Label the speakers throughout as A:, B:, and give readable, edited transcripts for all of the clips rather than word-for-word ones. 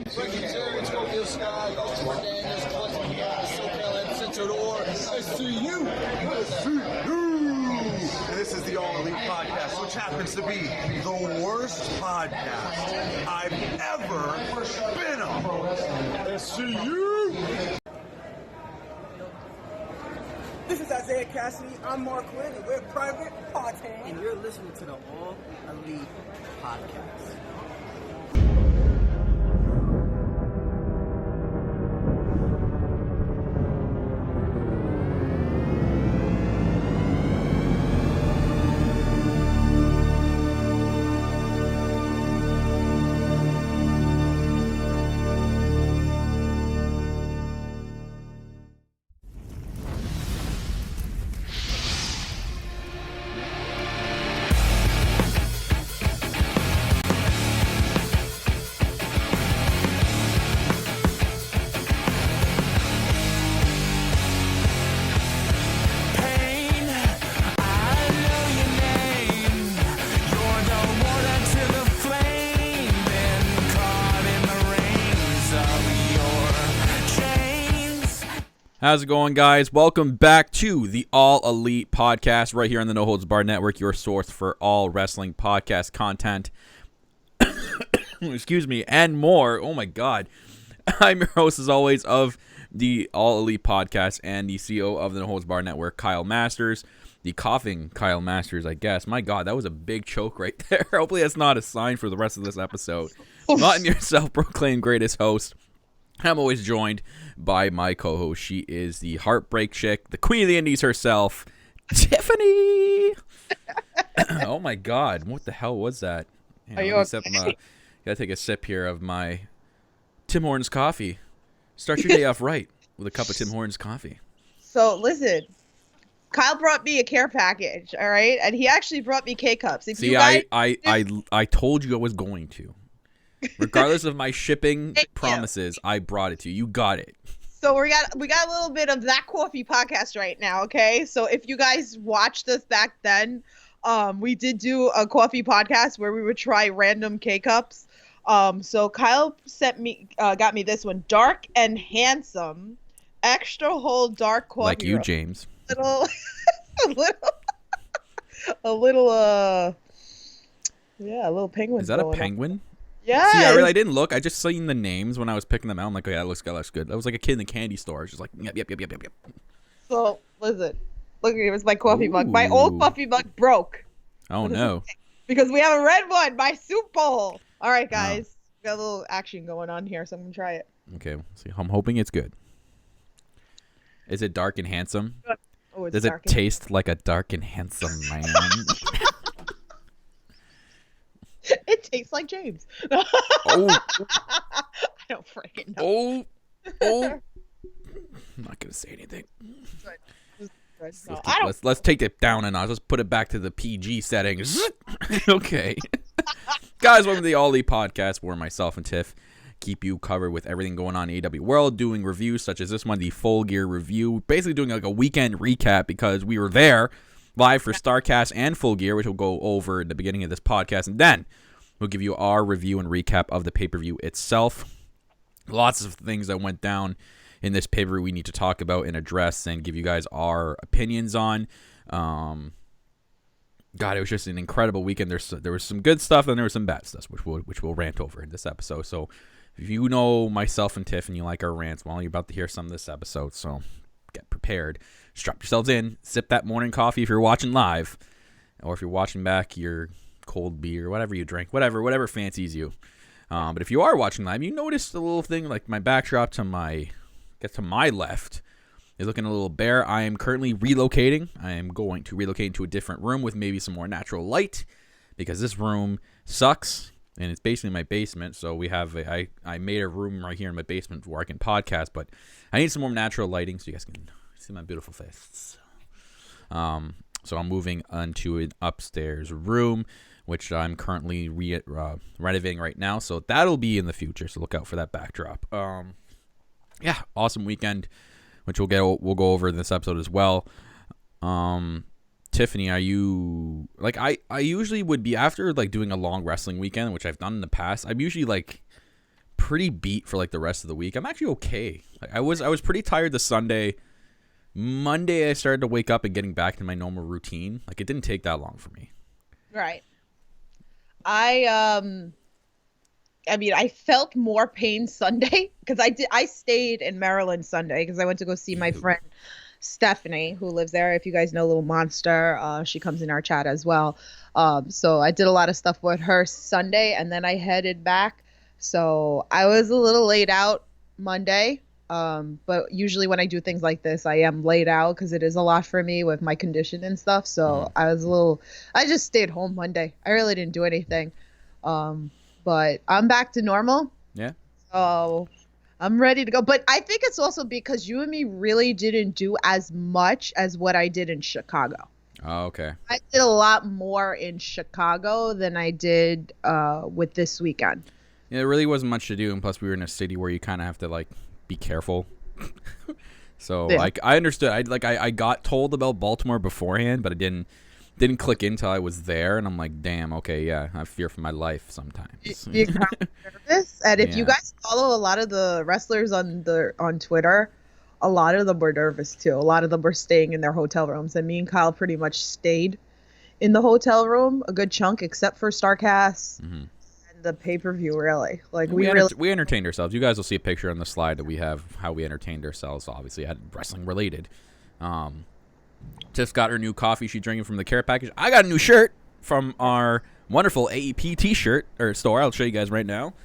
A: Scorpio Skye, Baltimore Daniels, collecting SoCal and Central Door. I see you. I see you.
B: This is the All Elite Podcast, which happens to be the worst podcast I've ever been on. I see you.
C: This is Isaiah Cassidy. I'm Mark Quinn, and we're Private Party.
D: And you're listening to the All Elite Podcast.
E: How's it going, guys? Welcome back to the All Elite Podcast right here on the No Holds Barred Network, your source for all wrestling podcast content. Excuse me, and more. Oh my God. I'm your host, as always, of the All Elite Podcast and the CEO of the No Holds Barred Network, Kyle Masters. The coughing Kyle Masters, I guess. My God, that was a big choke right there. Hopefully that's not a sign for the rest of this episode. Not in your self-proclaimed greatest host. I'm always joined by my co-host. She is the heartbreak chick, the queen of the indies herself, Tiffany. Oh my God, what the hell was that?
F: Are you okay?
E: Gotta take a sip here of my Tim Hortons coffee. Start your day off right with a cup of Tim Hortons coffee.
F: So listen, Kyle brought me a care package, all right, and he actually brought me K-cups.
E: See, I told you I was going to. Regardless of my shipping promises, I brought it to you. You got it.
F: So we got a little bit of that coffee podcast right now, okay? So if you guys watched us back then, we did do a coffee podcast where we would try random K-cups. So Kyle got me this one, Dark and Handsome, extra whole dark coffee.
E: Like you, James.
F: A little penguin.
E: Is that a penguin?
F: Yeah.
E: See, I didn't look. I just seen the names when I was picking them out. I'm like, oh yeah, that looks good. That was like a kid in the candy store. I was just like, yep.
F: So, listen. Look, here's my coffee mug. My old coffee mug broke.
E: Oh, no.
F: Because we have a red one, my soup bowl. All right, guys. We got a little action going on here, so I'm going to try it.
E: Okay, see. I'm hoping it's good. Is it dark and handsome?
F: Oh, it's
E: Does it taste like a dark and handsome man?
F: It tastes like James.
E: Oh.
F: I don't freaking know.
E: Oh. I'm not going to say anything.
F: No,
E: Let's take it down a notch. Let's put it back to the PG settings. Okay. Guys, welcome to the All Elite Podcast, where myself and Tiff keep you covered with everything going on in AEW World, doing reviews such as this one, the Full Gear review. Basically doing like a weekend recap because we were there live for Starrcast and Full Gear, which we'll go over at the beginning of this podcast. And then we'll give you our review and recap of the pay-per-view itself. Lots of things that went down in this pay-per-view we need to talk about and address and give you guys our opinions on. God, it was just an incredible weekend. There was some good stuff and there was some bad stuff, which we'll rant over in this episode. So if you know myself and Tiff and you like our rants, well, you're about to hear some of this episode. So get prepared. Strap yourselves in. Sip that morning coffee if you're watching live, or if you're watching back your cold beer, whatever you drink, whatever fancies you. But if you are watching live, you notice the little thing like my backdrop to my left is looking a little bare. I am currently relocating. I am going to relocate into a different room with maybe some more natural light because this room sucks and it's basically my basement. So we have I made a room right here in my basement where I can podcast, but I need some more natural lighting so you guys can see my beautiful face. So I'm moving into an upstairs room, which I'm currently renovating right now. So that'll be in the future. So look out for that backdrop. Yeah, awesome weekend, which we'll go over in this episode as well. Tiffany, are you like I usually would be after like doing a long wrestling weekend, which I've done in the past. I'm usually like pretty beat for like the rest of the week. I'm actually okay. Like, I was pretty tired the Sunday. Monday I started to wake up and getting back to my normal routine. Like, it didn't take that long for me.
F: Right. I mean, I felt more pain Sunday because I stayed in Maryland Sunday because I went to go see my friend Stephanie, who lives there. If you guys know Little Monster, she comes in our chat as well. So I did a lot of stuff with her Sunday, and then I headed back. So I was a little laid out Monday. But usually when I do things like this, I am laid out because it is a lot for me with my condition and stuff. So I just stayed home Monday. I really didn't do anything. But I'm back to normal.
E: Yeah.
F: So I'm ready to go. But I think it's also because you and me really didn't do as much as what I did in Chicago.
E: Oh, okay.
F: I did a lot more in Chicago than I did with this weekend.
E: Yeah, there really wasn't much to do, and plus we were in a city where you kind of have to like be careful. So
F: yeah.
E: like I understood. I got told about Baltimore beforehand, but it didn't click in until I was there, and I'm like, damn, okay, yeah, I fear for my life sometimes.
F: You got nervous, and if you guys follow a lot of the wrestlers on Twitter, a lot of them were nervous too. A lot of them were staying in their hotel rooms, and me and Kyle pretty much stayed in the hotel room a good chunk, except for Starrcast. Mm-hmm. The pay-per-view, really. Like we
E: entertained ourselves. You guys will see a picture on the slide that we have how we entertained ourselves. Obviously, had wrestling related. Tiff got her new coffee she's drinking from the care package. I got a new shirt from our wonderful AEP t-shirt or store. I'll show you guys right now.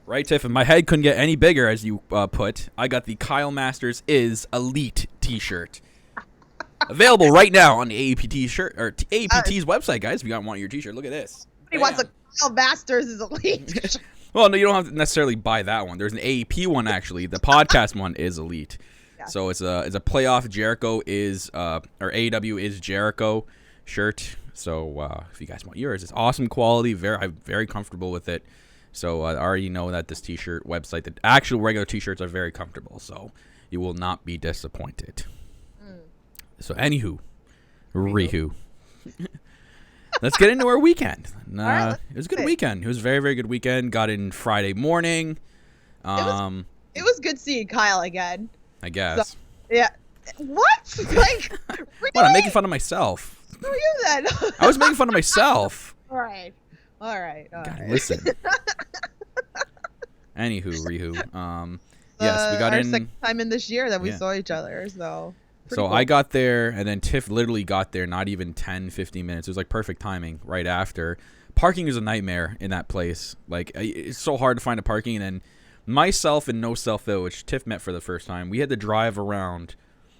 E: Right, Tiff? And my head couldn't get any bigger, as you put. I got the Kyle Masters is Elite t-shirt. Available right now on the AEP t-shirt or AEPT's website, guys. If you want your t-shirt, look at this.
F: He wants a Kyle Masters is Elite.
E: Well, no, you don't have to necessarily buy that one. There's an AEP one actually. The podcast one is Elite. Yeah. So it's a playoff Jericho is or AEW is Jericho shirt. So if you guys want yours, it's awesome quality. I'm very comfortable with it. So I already know that this t-shirt website, the actual regular t-shirts are very comfortable. So you will not be disappointed. So, anywho, Rihu. Let's get into our weekend. It was a good weekend. It was a very, very good weekend. Got in Friday morning.
F: It was good seeing Kyle again.
E: I guess.
F: So, yeah. What? Like, really?
E: What? I'm making fun of myself.
F: Who are you then?
E: I was making fun of myself.
F: All right. God,
E: listen. Anywho, Rihu. Yes, we got
F: our
E: in.
F: Second time in this year that we saw each other, so.
E: So cool. I got there, and then Tiff literally got there not even 10, 15 minutes. It was like perfect timing right after. Parking is a nightmare in that place. Like, it's so hard to find a parking. And then myself and No Self, though, which Tiff met for the first time, we had to drive around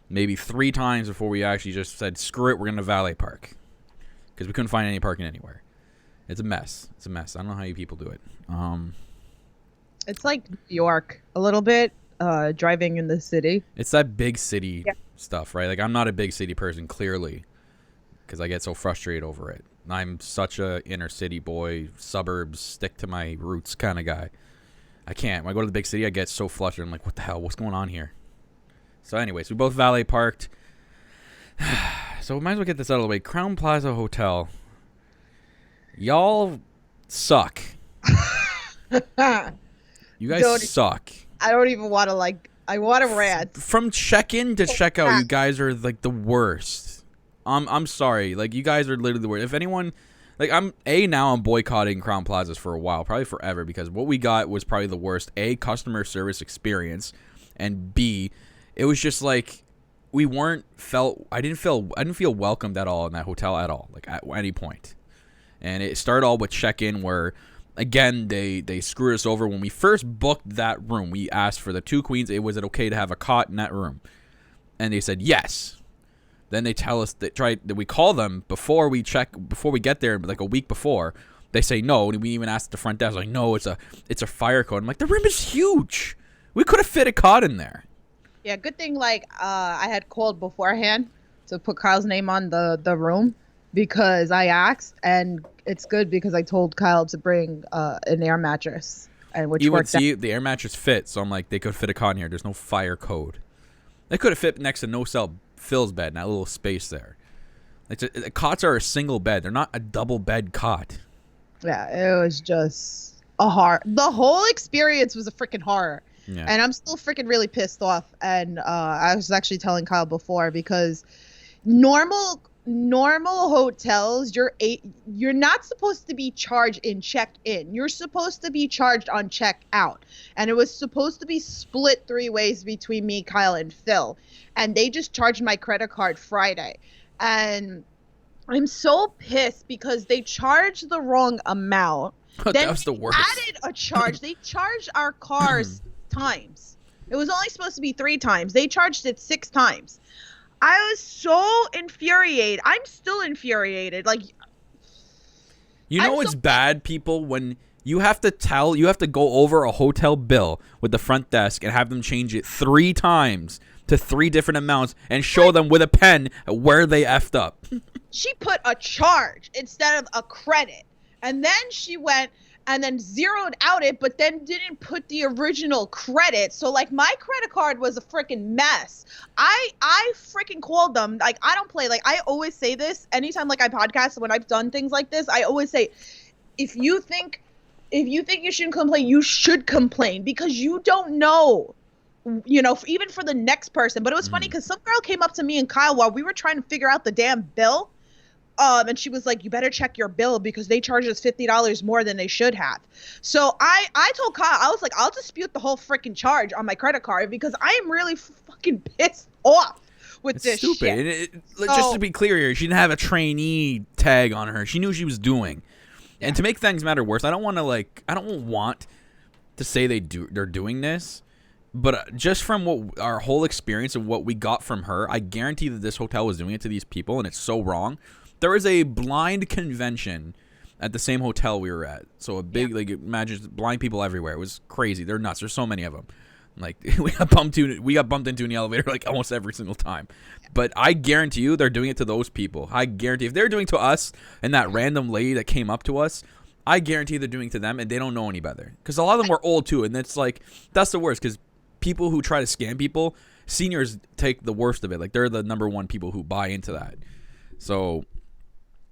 E: maybe 3 times before we actually just said, screw it, we're going to valet park. Because we couldn't find any parking anywhere. It's a mess. I don't know how you people do it.
F: It's like New York a little bit, driving in the city.
E: It's that big city stuff, right? Like, I'm not a big city person, clearly, because I get so frustrated over it. I'm such a inner city boy, suburbs, stick to my roots kind of guy. I can't. When I go to the big city, I get so flustered. I'm like, what the hell? What's going on here? So anyways, we both valet parked. So we might as well get this out of the way. Crown Plaza Hotel. Y'all suck. You guys suck.
F: I don't even want to, I want to rant.
E: From check-in to check-out, you guys are, the worst. I'm sorry. You guys are literally the worst. If anyone, I'm boycotting Crown Plazas for a while, probably forever, because what we got was probably the worst, A, customer service experience, and B, it was just I didn't feel welcomed at all in that hotel at all, at any point. And it started all with check-in where, again, they screwed us over. When we first booked that room, we asked for the 2 queens. Was it okay to have a cot in that room? And they said yes. Then they tell us that we call them before we get there, a week before. They say no, and we even asked the front desk, no, it's a fire code. I'm like, the room is huge. We could have fit a cot in there.
F: Yeah, good thing I had called beforehand to put Kyle's name on the room because I asked, and it's good because I told Kyle to bring an air mattress, and which
E: you would
F: worked
E: see
F: out.
E: The air mattress fit, so I'm like, they could fit a cot in here. There's no fire code. They could have fit next to No Cell Phil's bed in that little space there. Cots are a single bed. They're not a double bed cot.
F: Yeah, it was just a horror. The whole experience was a freaking horror.
E: Yeah.
F: And I'm still freaking really pissed off. And I was actually telling Kyle before, because normal hotels, you're not supposed to be charged in check-in. You're supposed to be charged on check-out. And it was supposed to be split 3 ways between me, Kyle, and Phil. And they just charged my credit card Friday. And I'm so pissed because they charged the wrong amount.
E: That was the worst.
F: Added a charge. They charged our cars times. It was only supposed to be 3 times. They charged it 6 times. I was so infuriated. I'm still infuriated. Like,
E: you know it's bad, people, when you have to go over a hotel bill with the front desk and have them change it 3 times to 3 different amounts and show them with a pen where they effed up.
F: She put a charge instead of a credit. And then she went and then zeroed out it, but then didn't put the original credit. So, like, my credit card was a freaking mess. I freaking called them. Like, I don't play. Like, I always say this anytime, like, I podcast, when I've done things like this, I always say, if you think you shouldn't complain, you should complain, because you don't know, you know, even for the next person. But it was funny because some girl came up to me and Kyle while we were trying to figure out the damn bill. And she was like, you better check your bill because they charged us $50 more than they should have. So I told Kyle, I was like, I'll dispute the whole freaking charge on my credit card because I am really fucking pissed off with this
E: stupid.
F: shit.
E: Just to be clear here, she didn't have a trainee tag on her. She knew what she was doing. And to make things matter worse, I don't want to say they're doing this, but just from what our whole experience and what we got from her, I guarantee that this hotel was doing it to these people, and it's so wrong. There was a blind convention at the same hotel we were at. So a big, like, imagine blind people everywhere. It was crazy. They're nuts. There's so many of them. Like, we got bumped into in the elevator like almost every single time. But I guarantee you they're doing it to those people. I guarantee if they're doing it to us and that random lady that came up to us, I guarantee they're doing it to them and they don't know any better. Because a lot of them were old too, and it's like, that's the worst, because people who try to scam people, seniors take the worst of it. Like, they're the number one people who buy into that. So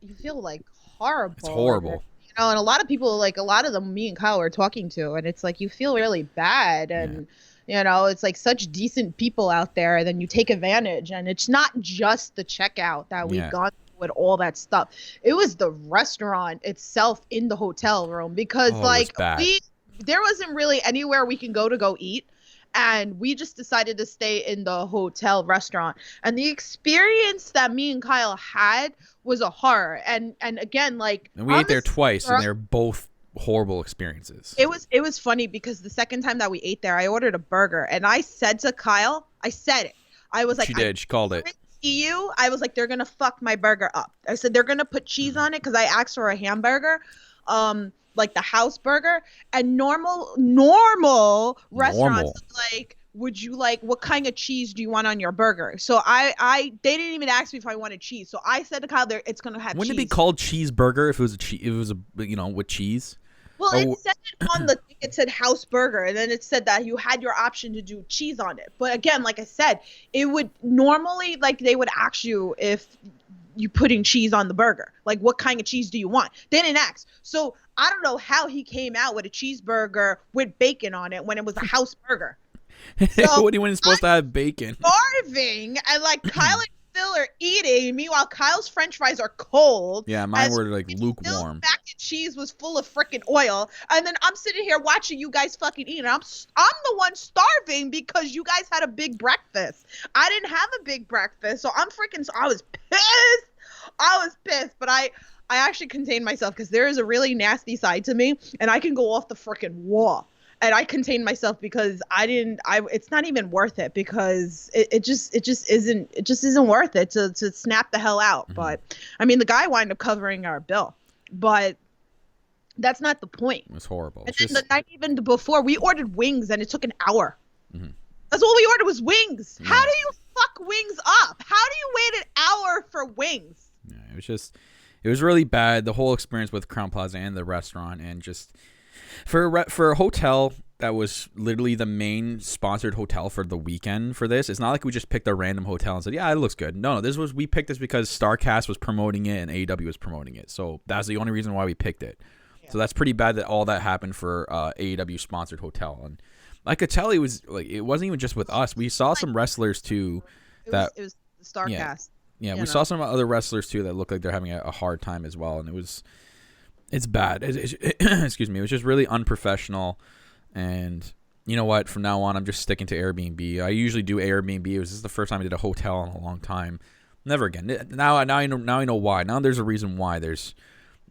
F: you feel like horrible.
E: It's horrible.
F: You know, and a lot of people, like, a lot of them me and Kyle are talking to, and it's like you feel really bad, and you know, it's like such decent people out there, and then you take advantage. And it's not just the checkout that we've gone through with all that stuff. It was the restaurant itself in the hotel room, because there wasn't really anywhere we can go eat. And we just decided to stay in the hotel restaurant. And the experience that me and Kyle had was a horror. And again, like,
E: and we ate there twice, and they're both horrible experiences.
F: It was funny because the second time that we ate there, I ordered a burger, and I said to Kyle, I said it. I was like,
E: she did. She called it.
F: I was like, they're gonna fuck my burger up. I said they're gonna put cheese on it because I asked for a hamburger. Like the house burger, and normal restaurants, like, would you like, what kind of cheese do you want on your burger? So they didn't even ask me if I wanted cheese. So I said to Kyle, it's gonna have
E: Wouldn't
F: cheese.
E: it be called cheeseburger if it was a with cheese?
F: Well, it said it on the thing. It said house burger, and then it said that you had your option to do cheese on it. But again, like I said, it would normally, like, they would ask you if you putting cheese on the burger, like, what kind of cheese do you want? They didn't ask. So I don't know how he came out with a cheeseburger with bacon on it when it was a house burger. So
E: what, he wasn't supposed to have bacon?
F: Starving, and like Kyle and Phil are eating. Meanwhile, Kyle's French fries are cold.
E: Yeah, mine were like lukewarm.
F: Mac and cheese was full of freaking oil, and then I'm sitting here watching you guys fucking eat. And I'm the one starving because you guys had a big breakfast. I didn't have a big breakfast, so I was pissed. But I actually contained myself because there is a really nasty side to me, and I can go off the freaking wall. And I contained myself because it's not even worth it, because it just isn't worth it to snap the hell out. Mm-hmm. But I mean, the guy wound up covering our bill, but that's not the point.
E: It was horrible.
F: And then the night even before, we ordered wings, and it took an hour. Mm-hmm. That's all we ordered was wings. Yeah. How do you fuck wings up? How do you wait an hour for wings?
E: Yeah, it was really bad. The whole experience with Crown Plaza and the restaurant, and just for a hotel that was literally the main sponsored hotel for the weekend for this. It's not like we just picked a random hotel and said, yeah, it looks good. No, we picked this because Starrcast was promoting it and AEW was promoting it. So that's the only reason why we picked it. So that's pretty bad that all that happened for AEW sponsored hotel. And I could tell it wasn't even just with us. We saw some wrestlers too
F: It was the Starrcast.
E: Yeah, we saw some other wrestlers too that look like they're having a hard time as well, and it's bad. Excuse me. It was just really unprofessional, and you know what? From now on, I'm just sticking to Airbnb. I usually do Airbnb. This is the first time I did a hotel in a long time. Never again. Now I know why. Now there's a reason why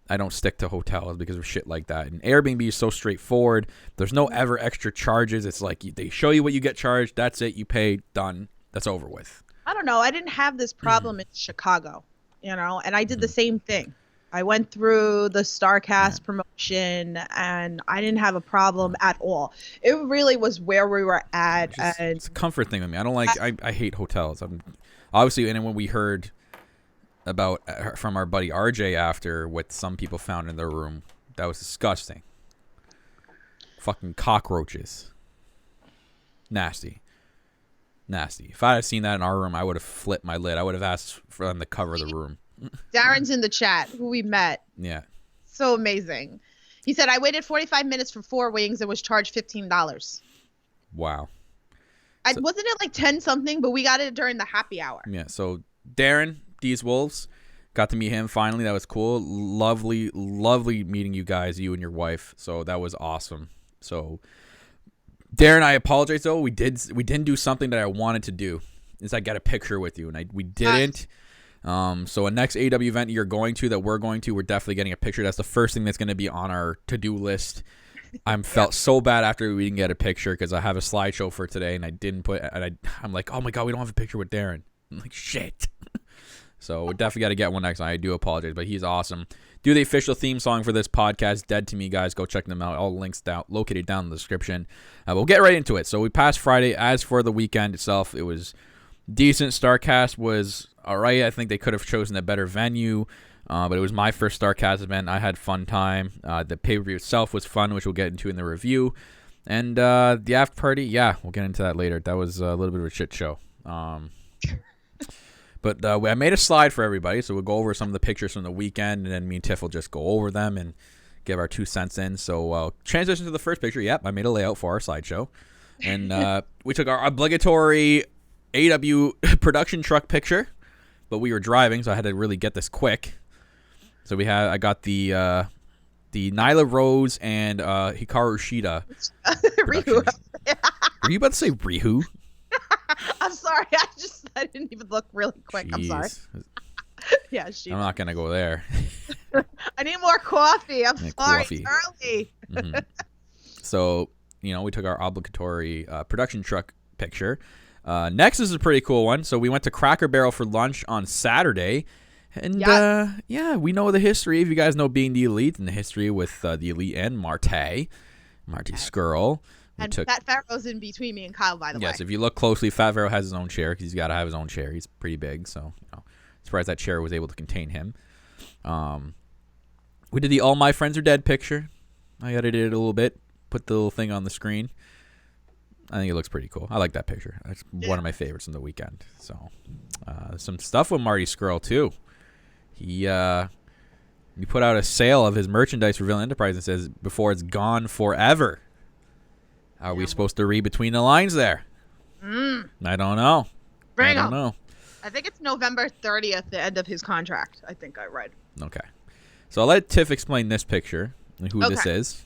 E: I don't stick to hotels because of shit like that. And Airbnb is so straightforward. There's no ever extra charges. It's like they show you what you get charged. That's it. You pay. Done. That's over with.
F: I don't know. I didn't have this problem in Chicago, and I did the same thing. I went through the Starrcast promotion, and I didn't have a problem at all. It really was where we were at.
E: It's a comfort thing with me. I don't like. I hate hotels. Obviously, and when we heard about from our buddy RJ after what some people found in their room, that was disgusting. Fucking cockroaches. Nasty. If I had seen that in our room, I would have flipped my lid. I would have asked for them to cover the room.
F: Darren's in the chat, who we met.
E: Yeah.
F: So amazing. He said, I waited 45 minutes for 4 wings and was charged $15.
E: Wow.
F: Wasn't it like 10 something, but we got it during the happy hour.
E: Yeah, so Darren, These Wolves, got to meet him finally. That was cool. Lovely meeting you guys, you and your wife. So that was awesome. So Darren, I apologize though. We didn't do something that I wanted to do. Is I got a picture with you, and we didn't. So a next AEW event we're going to, we're definitely getting a picture. That's the first thing that's going to be on our to-do list. I felt so bad after we didn't get a picture because I have a slideshow for today, and I didn't put. And I'm like, oh my god, we don't have a picture with Darren. I'm like, shit. So we definitely got to get one next time. I do apologize, but he's awesome. Do the official theme song for this podcast, Dead to Me, guys. Go check them out. All links located down in the description. We'll get right into it. So we passed Friday. As for the weekend itself, it was decent. Starrcast was all right. I think they could have chosen a better venue, but it was my first Starrcast event. I had fun time. The pay-per-view itself was fun, which we'll get into in the review. And the after party, yeah, we'll get into that later. That was a little bit of a shit show. But I made a slide for everybody, so we'll go over some of the pictures from the weekend, and then me and Tiff will just go over them and give our 2 cents in. So transition to the first picture. Yep, I made a layout for our slideshow. And we took our obligatory AEW production truck picture, but we were driving, so I had to really get this quick. So I got the Nyla Rose and Hikaru Shida.
F: Rihu.
E: Were you about to say Rihu?
F: I'm sorry. I didn't even look really quick.
E: Jeez.
F: I'm sorry. Yeah,
E: I'm not going to go there.
F: I need more coffee. I'm sorry.
E: Coffee.
F: It's early.
E: Mm-hmm. So, we took our obligatory production truck picture. Next is a pretty cool one. So we went to Cracker Barrel for lunch on Saturday. And, yeah, we know the history. If you guys know Being the Elite and the history with the Elite and Marty Skrull.
F: And Fat Pharaoh's in between me and Kyle, by the way.
E: Yes, if you look closely, Fat Pharaoh has his own chair because he's got to have his own chair. He's pretty big, so surprised that chair was able to contain him. We did the All My Friends Are Dead picture. I edited it a little bit, put the little thing on the screen. I think it looks pretty cool. I like that picture. That's one of my favorites from the weekend. So, some stuff with Marty Skrull too. He put out a sale of his merchandise for Villain Enterprise and says before it's gone forever. Are we supposed to read between the lines there? I don't know. I don't know.
F: I think it's November 30th, the end of his contract. I think I read.
E: Okay. So I'll let Tiff explain this picture and who this is.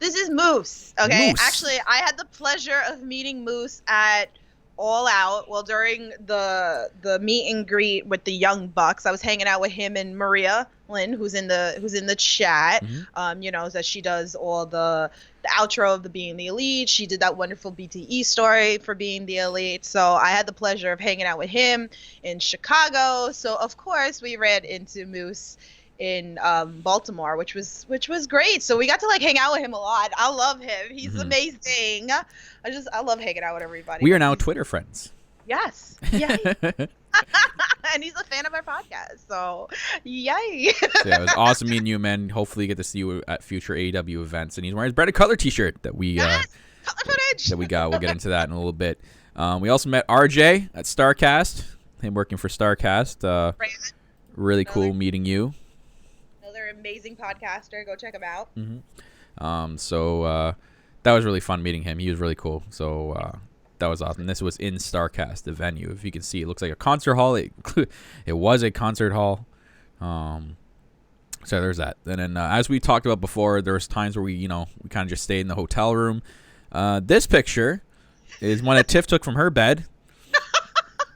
F: This is Moose. Okay.
E: Moose.
F: Actually, I had the pleasure of meeting Moose at All Out. Well, during the meet and greet with the Young Bucks, I was hanging out with him and Maria Lynn, who's in the chat.
E: Mm-hmm.
F: That she does all the outro of the Being the Elite. She did that wonderful BTE story for Being the Elite. So I had the pleasure of hanging out with him in Chicago. So of course we ran into Moose in Baltimore, which was great. So we got to hang out with him a lot. I love him. He's amazing. I love hanging out with everybody.
E: We are now Twitter friends.
F: Yes. Yay. And he's a fan of our podcast. So yay.
E: Yeah, it was awesome meeting you, man. Hopefully get to see you at future AEW events. And he's wearing his Bread of Color t-shirt that we
F: color footage
E: that we got. We'll get into that in a little bit. We also met RJ at Starrcast. Him working for Starrcast. Really cool meeting you.
F: Another amazing podcaster. Go check him out.
E: So that was really fun meeting him. He was really cool. So that was awesome. This was in Starrcast, the venue. If you can see, it looks like a concert hall. It was a concert hall. So there's that. And then as we talked about before, there was times where we kind of just stayed in the hotel room. This picture is one that Tiff took from her bed.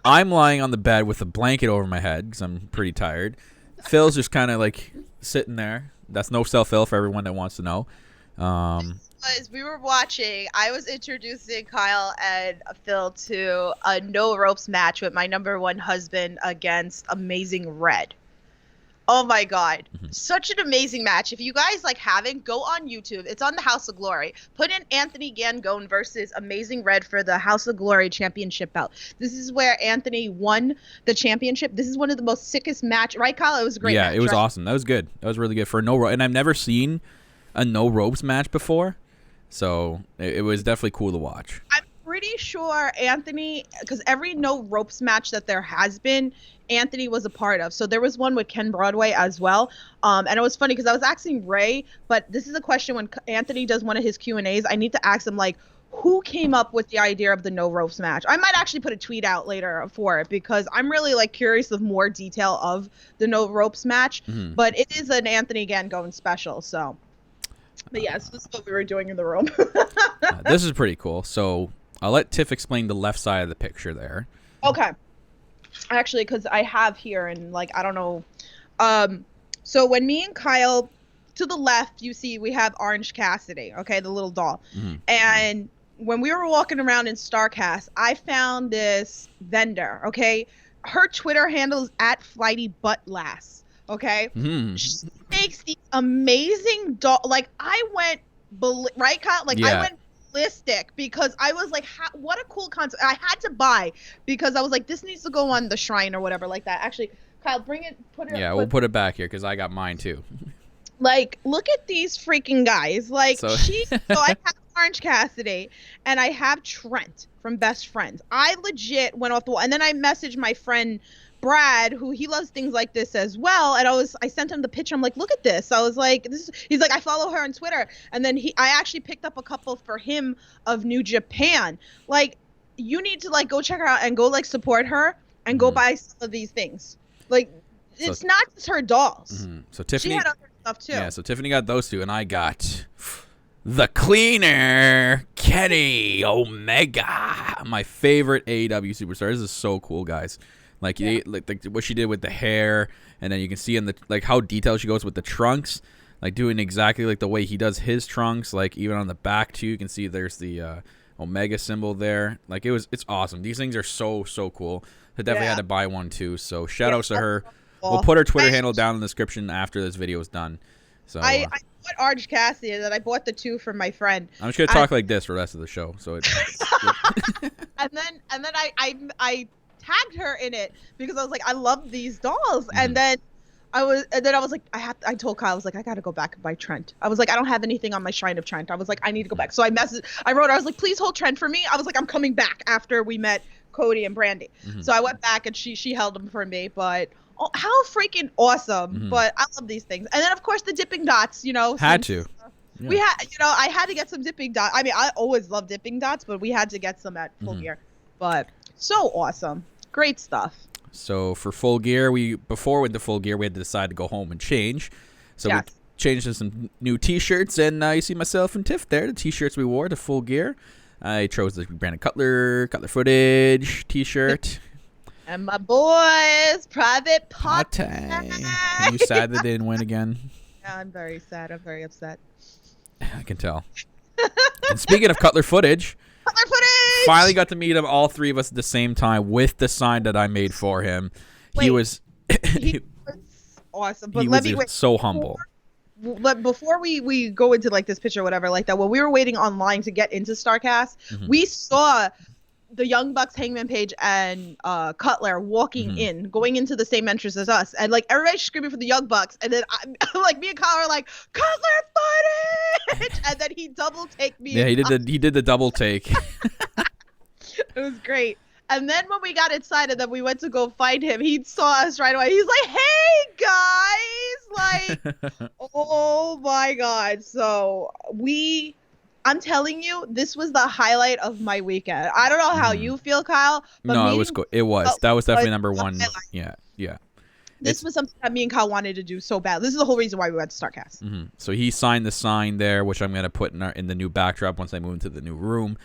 E: I'm lying on the bed with a blanket over my head because I'm pretty tired. Phil's just kind of like sitting there. That's no self-Phil for everyone that wants to know.
F: As we were watching, I was introducing Kyle and Phil to a no ropes match with my number one husband against Amazing Red. Oh my God. Such an amazing match. If you guys haven't, go on YouTube. It's on the House of Glory. Put in Anthony Gangone versus Amazing Red for the House of Glory championship belt. This is where Anthony won the championship. This is one of the most sickest match. Right, Kyle? It was a great match.
E: Yeah, it was
F: right?
E: awesome. That was good. That was really good for a no rope. And I've never seen a no ropes match before. So it was definitely cool to watch.
F: I'm pretty sure Anthony, because every no ropes match that there has been, Anthony was a part of. So there was one with Ken Broadway as well. And it was funny because I was asking Ray, but this is a question when Anthony does one of his Q&As, I need to ask him, who came up with the idea of the no ropes match? I might actually put a tweet out later for it because I'm really curious of more detail of the no ropes match. But it is an Anthony Gangone special. So, but yes, this is what we were doing in the room.
E: This is pretty cool. So I'll let Tiff explain the left side of the picture there.
F: Okay. Actually, because I have here and I don't know. So when me and Kyle, to the left, you see we have Orange Cassidy, okay, the little doll. And when we were walking around in Starrcast, I found this vendor, okay? Her Twitter handle is @FlightyButtLass, okay? She makes these amazing doll. I went, right, Kyle? I went ballistic because I was what a cool concept. I had to buy because I was this needs to go on the shrine or whatever like that. Actually, Kyle, bring it, put it.
E: Yeah, we'll put it back here because I got mine too.
F: Look at these freaking guys. So I have Orange Cassidy and I have Trent from Best Friends. I legit went off the wall, and then I messaged my friend Brad, who he loves things like this as well, and I sent him the picture. I'm look at this. I was he's I follow her on Twitter, and then I actually picked up a couple for him of New Japan. You need to go check her out and go support her and go buy some of these things. It's not just her dolls.
E: So Tiffany,
F: she had other stuff too.
E: Yeah, so Tiffany got those two, and I got the Cleaner, Kenny Omega, my favorite AEW superstar. This is so cool, guys. What she did with the hair, and then you can see in the how detailed she goes with the trunks, doing exactly the way he does his trunks. Even on the back too, you can see there's the Omega symbol there. It's awesome. These things are so cool. I definitely had to buy one too. So shout outs to her. We'll put her Twitter handle down in the description after this video is done. So
F: I bought Orange Cassidy, and then I bought the two from my friend.
E: I'm just gonna talk like this for the rest of the show. So
F: and then I tagged her in it because I was I love these dolls. And then I was I told Kyle, I was I gotta go back and buy Trent. I was I don't have anything on my Shrine of Trent. I was I need to go back. So I wrote her, I was please hold Trent for me. I was I'm coming back after we met Cody and Brandy. So I went back and she held them for me, but how freaking awesome. But I love these things. And then of course the dipping dots,
E: had to.
F: We had, I had to get some dipping dots. I mean, I always love dipping dots, but we had to get some at Full Gear. But so awesome. Great stuff.
E: So for Full Gear, before we went to Full Gear, we had to decide to go home and change. So we changed to some new T-shirts, and you see myself and Tiff there, the T-shirts we wore to Full Gear. I chose the Brandon Cutler Footage T-shirt.
F: And my boys, Private Party.
E: Are you sad that they didn't win again?
F: Yeah, I'm very sad. I'm very upset.
E: I can tell. And speaking of Cutler Footage, finally got to meet him, all three of us at the same time, with the sign that I made for him. He was
F: awesome. But
E: he was so humble.
F: Before we go into this picture or whatever like that, when we were waiting online to get into Starrcast, we saw the Young Bucks, Hangman Page, and Cutler walking in, going into the same entrance as us, and everybody's screaming for the Young Bucks, and then me and Kyle are Cutler Footage, and then he double take me.
E: Yeah, he did the double take.
F: It was great. And then when we got inside and then we went to go find him, he saw us right away. He's hey guys, like, oh my God. So I'm telling you, this was the highlight of my weekend. I don't know how you feel, Kyle. But
E: No, it was good. It was. That was definitely number one.
F: Highlight.
E: Yeah.
F: This was something that me and Kyle wanted to do so bad. This is the whole reason why we went to Starrcast.
E: Mm-hmm. So he signed the sign there, which I'm gonna put in the new backdrop once I move into the new room.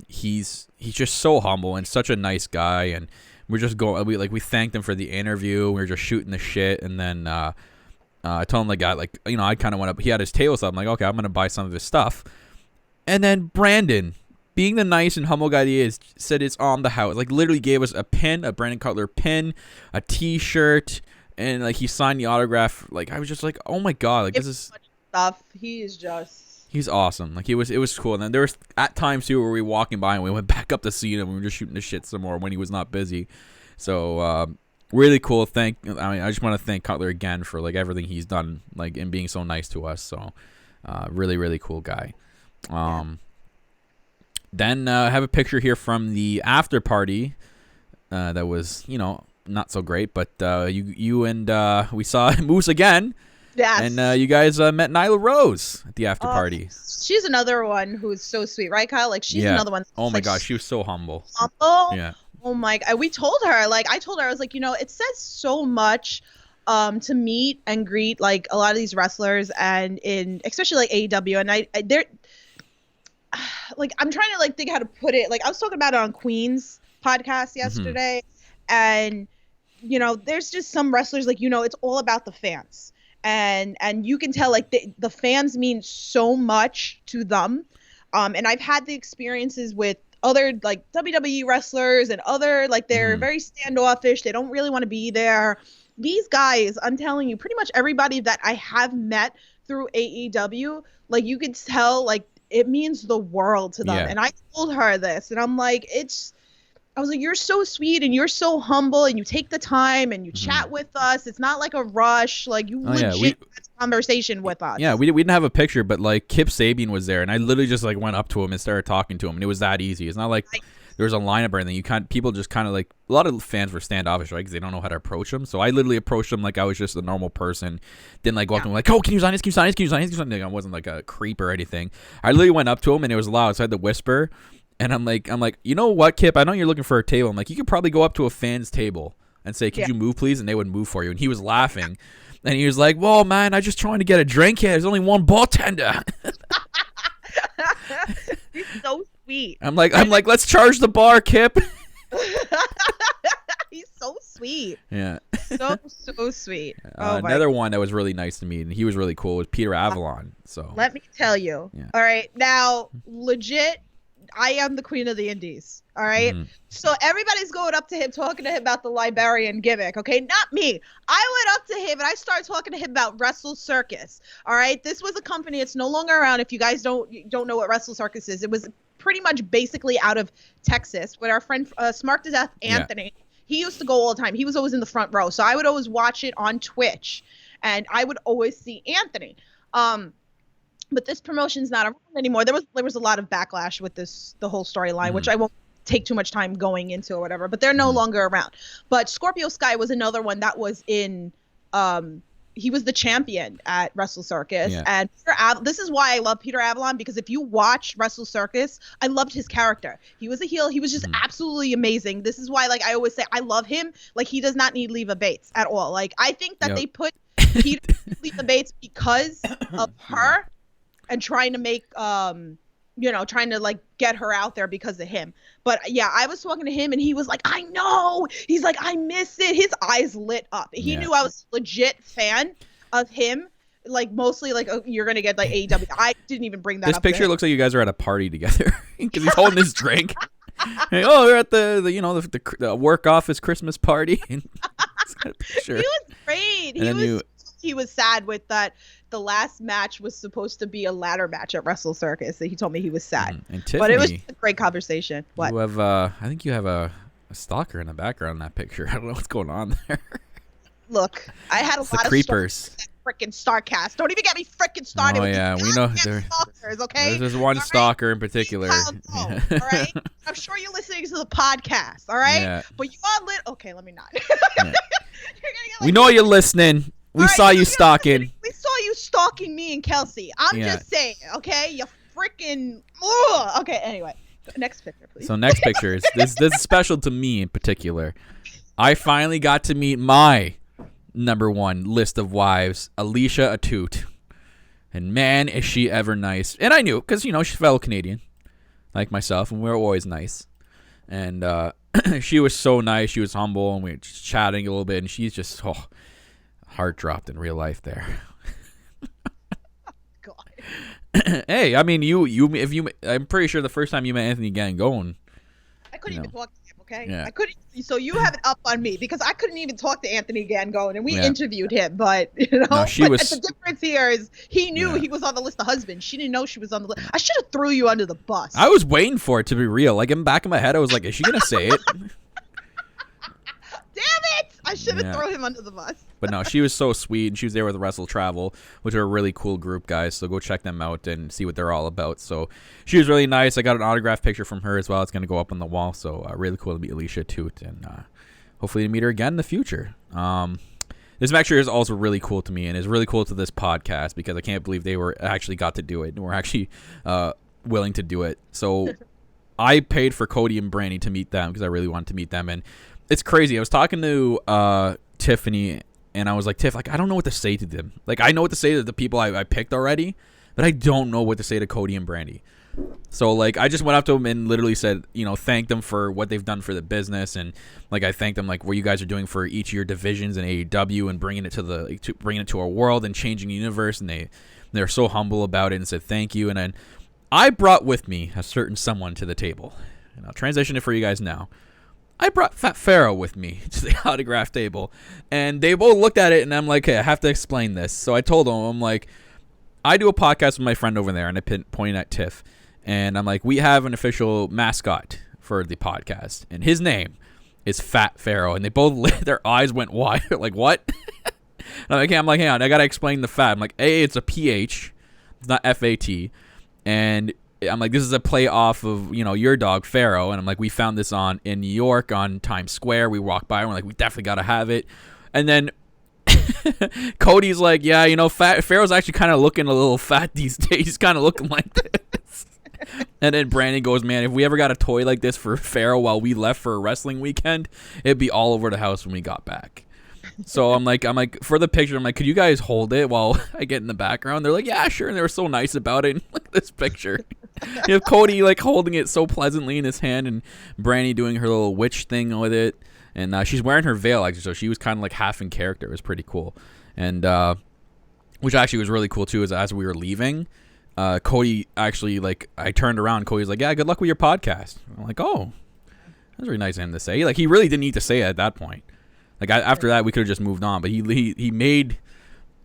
E: He's just so humble and such a nice guy, and we're just going. We thanked him for the interview. We were just shooting the shit, and then I told him I kind of went up. He had his table stuff. I'm like, okay, I'm gonna buy some of his stuff, and then Brandon, being the nice and humble guy he is, said it's on the house. Like, literally gave us a pin, a Brandon Cutler pin, a T-shirt, and like he signed the autograph. Like, I was just like, oh my God, like this is
F: stuff. He's
E: awesome. Like, it was cool. And then there was at times too where we were walking by and we went back up to see him. And we were just shooting the shit some more when he was not busy. So really cool. I just want to thank Cutler again for like everything he's done, like, and being so nice to us. So really, really cool guy. Then I have a picture here from the after party that was, not so great. But you and we saw Moose again.
F: Yes.
E: And you guys met Nyla Rose at the after party.
F: She's another one who's so sweet, right, Kyle? Like, she's another one.
E: Oh my gosh, she was so humble.
F: Humble?
E: Yeah.
F: Oh my God. I told her, I was like, it says so much to meet and greet like a lot of these wrestlers, and especially like AEW, and they're like, I'm trying to like think how to put it. Like, I was talking about it on Queen's podcast yesterday, and there's just some wrestlers, like, it's all about the fans, and you can tell like the fans mean so much to them, and I've had the experiences with other like WWE wrestlers and other, like, they're very standoffish, they don't really want to be there. These guys, I'm telling you, pretty much everybody that I have met through AEW, like, you could tell like it means the world to them.
E: Yeah.
F: And I told her this, and I'm like, I was like, you're so sweet and you're so humble and you take the time and you chat with us. It's not like a rush. Like, you legit had a conversation with us.
E: Yeah, we didn't have a picture, but like Kip Sabian was there, and I literally just like went up to him and started talking to him, and it was that easy. It's not like there was a lineup or anything. People just kind of like, a lot of fans were standoffish, right? Because they don't know how to approach him. So I literally approached him like I was just a normal person. Didn't like go up to him like, oh, can you sign this? Can you sign this? Can you sign this? Like, I wasn't like a creep or anything. I literally went up to him, and it was loud, so I had to whisper. And I'm like, you know what, Kip? I know you're looking for a table. I'm like, you could probably go up to a fan's table and say, could you move, please? And they would move for you. And he was laughing. And he was like, whoa, man, I just trying to get a drink here. There's only one bartender.
F: He's so sweet.
E: I'm like, let's charge the bar, Kip.
F: He's so sweet.
E: Yeah.
F: So sweet.
E: Another one that was really nice to me, and he was really cool, was Peter Avalon. So
F: let me tell you. Yeah. All right. Now, legit, I am the queen of the indies. All right. So everybody's going up to him, talking to him about the librarian gimmick. Okay. Not me. I went up to him and I started talking to him about Wrestle Circus. All right. This was a company. It's no longer around. If you guys don't know what Wrestle Circus is, it was pretty much basically out of Texas with our friend Smart to Death Anthony. Yeah. He used to go all the time. He was always in the front row. So I would always watch it on Twitch, and I would always see Anthony. But this promotion's not around anymore. There was a lot of backlash with the whole storyline, which I won't take too much time going into or whatever, but they're no longer around. But Scorpio Skye was another one that was in, he was the champion at Wrestle Circus. Yeah. And this is why I love Peter Avalon, because if you watch Wrestle Circus, I loved his character. He was a heel. He was just absolutely amazing. This is why, like, I always say I love him. Like, he does not need Leva Bates at all. Like, I think that they put Peter Leva Bates because of her, and trying to make, trying to like get her out there because of him. But yeah, I was talking to him and he was like, I know. He's like, I miss it. His eyes lit up. He knew I was a legit fan of him. Like, mostly like, you're going to get like AEW. I didn't even bring that up.
E: This picture looks like you guys are at a party together because he's holding his drink. Like, oh, we're at the work office Christmas party. And
F: he was great. He was sad with that. The last match was supposed to be a ladder match at Wrestle Circus. So he told me he was sad.
E: And Tiffany,
F: but it was a great conversation. What?
E: You have, I think you have a stalker in the background in that picture. I don't know what's going on there.
F: Look, I had a lot of
E: creepers.
F: Freaking Starrcast. Don't even get me freaking started.
E: Oh yeah, we know
F: stalkers. Okay,
E: there's one stalker in particular.
F: All right, I'm sure you're listening to the podcast. All right, but you all lit. Okay, let me not.
E: We know you're listening. We saw you stalking.
F: We saw you stalking me and Kelsey. I'm just saying, okay? You freaking. Okay, anyway. Next picture, please.
E: So next picture is this is special to me in particular. I finally got to meet my number one list of wives, Alicia Atoot. And man, is she ever nice. And I knew, because, she's fellow Canadian, like myself, and we're always nice. And she was so nice. She was humble, and we were just chatting a little bit, and she's just, heart dropped in real life there. Hey, I mean, I'm pretty sure the first time you met Anthony Gangone,
F: I couldn't even talk to him, okay?
E: Yeah.
F: I couldn't. So you have it up on me because I couldn't even talk to Anthony Gangone, and we interviewed him, but
E: No,
F: the difference here is he knew he was on the list of husbands. She didn't know she was on the list. I should have threw you under the bus.
E: I was waiting for it to be real. Like, in the back of my head, I was like, is she gonna say it?
F: Damn it! I should have thrown him under the bus.
E: But no, she was so sweet, and she was there with Wrestle Travel, which are a really cool group, guys. So go check them out and see what they're all about. So she was really nice. I got an autographed picture from her as well. It's going to go up on the wall. So really cool to meet Alicia Atoot, and hopefully to meet her again in the future. This picture is also really cool to me, and is really cool to this podcast because I can't believe they actually got to do it and were actually willing to do it. So I paid for Cody and Brandy to meet them because I really wanted to meet them, and it's crazy. I was talking to Tiffany, and I was like, Tiff, like, I don't know what to say to them. Like, I know what to say to the people I picked already, but I don't know what to say to Cody and Brandy. So, like, I just went up to them and literally said, thank them for what they've done for the business, and like, I thanked them, like, what you guys are doing for each of your divisions in AEW and bringing it to our world and changing the universe, and they're so humble about it and said thank you. And then I brought with me a certain someone to the table, and I'll transition it for you guys now. I brought Fat Pharaoh with me to the autograph table, and they both looked at it, and I'm like, hey, I have to explain this. So I told them, I'm like, I do a podcast with my friend over there, and I pointed at Tiff, and I'm like, we have an official mascot for the podcast, and his name is Fat Pharaoh, and they both, their eyes went wide, like, what? And I'm like, hang on, I got to explain the fat. I'm like, A, it's a PH, it's not FAT, and I'm like, this is a play off of, your dog, Pharaoh. And I'm like, we found this in New York on Times Square. We walked by and we're like, we definitely got to have it. And then Cody's like, yeah, Pharaoh's actually kind of looking a little fat these days. He's kind of looking like this. And then Brandon goes, man, if we ever got a toy like this for Pharaoh while we left for a wrestling weekend, it'd be all over the house when we got back. So I'm like, for the picture, I'm like, could you guys hold it while I get in the background? They're like, yeah, sure. And they were so nice about it. And look at this picture. You have Cody like holding it so pleasantly in his hand, and Brandy doing her little witch thing with it. And she's wearing her veil, actually, so she was kind of like half in character. It was pretty cool. And which actually was really cool too, is as we were leaving, Cody actually, like, I turned around. Cody's like, yeah, good luck with your podcast. I'm like, oh, that's really nice of him to say. Like, he really didn't need to say it at that point. Like, after that, we could have just moved on. But he made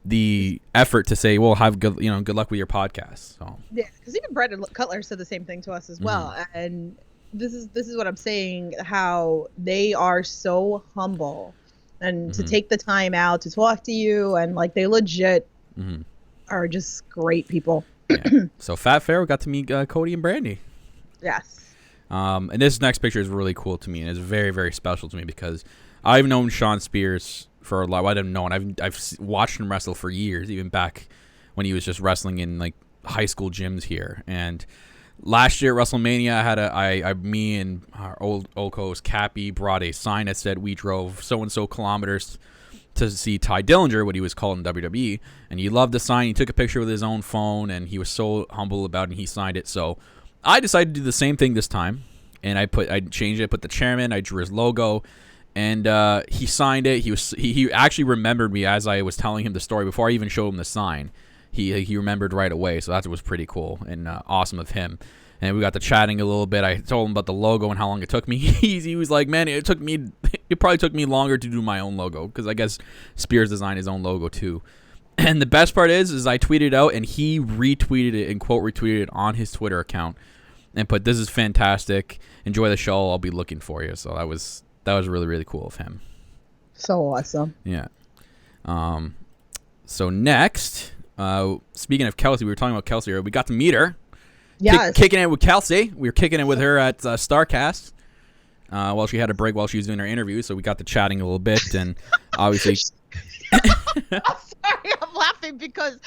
E: the effort to say, well, have good luck with your podcast. So
F: yeah, because even Brendan Cutler said the same thing to us as well. And this is what I'm saying, how they are so humble, and to take the time out to talk to you, and like, they legit are just great people.
E: Yeah. So Fat Pharaoh got to meet Cody and Brandy.
F: Yes.
E: And this next picture is really cool to me, and it's very, very special to me because I've known Shawn Spears for a lot. Well, I didn't know, and I've watched him wrestle for years, even back when he was just wrestling in like high school gyms here. And last year at WrestleMania, I had me and our old co-host Cappy brought a sign that said we drove so and so kilometers to see Ty Dillinger, what he was called in WWE, and he loved the sign. He took a picture with his own phone, and he was so humble about it, and he signed it. So I decided to do the same thing this time, and I changed it, put the chairman, I drew his logo, and he signed it. He actually remembered me as I was telling him the story before I even showed him the sign. He remembered right away, so that was pretty cool and awesome of him. And we got to chatting a little bit. I told him about the logo and how long it took me. He was like, man, it probably took me longer to do my own logo, because I guess Spears designed his own logo too. And the best part is I tweeted out, and he retweeted it and quote retweeted it on his Twitter account and put, "This is fantastic. Enjoy the show. I'll be looking for you." So that was really, really cool of him.
F: So awesome.
E: Yeah. So next, speaking of Kelsey, we were talking about Kelsey earlier. We got to meet her.
F: Yes.
E: Kicking it with Kelsey. We were kicking it with her at Starrcast while she had a break while she was doing her interview. So we got to chatting a little bit, and obviously
F: I'm sorry, I'm laughing because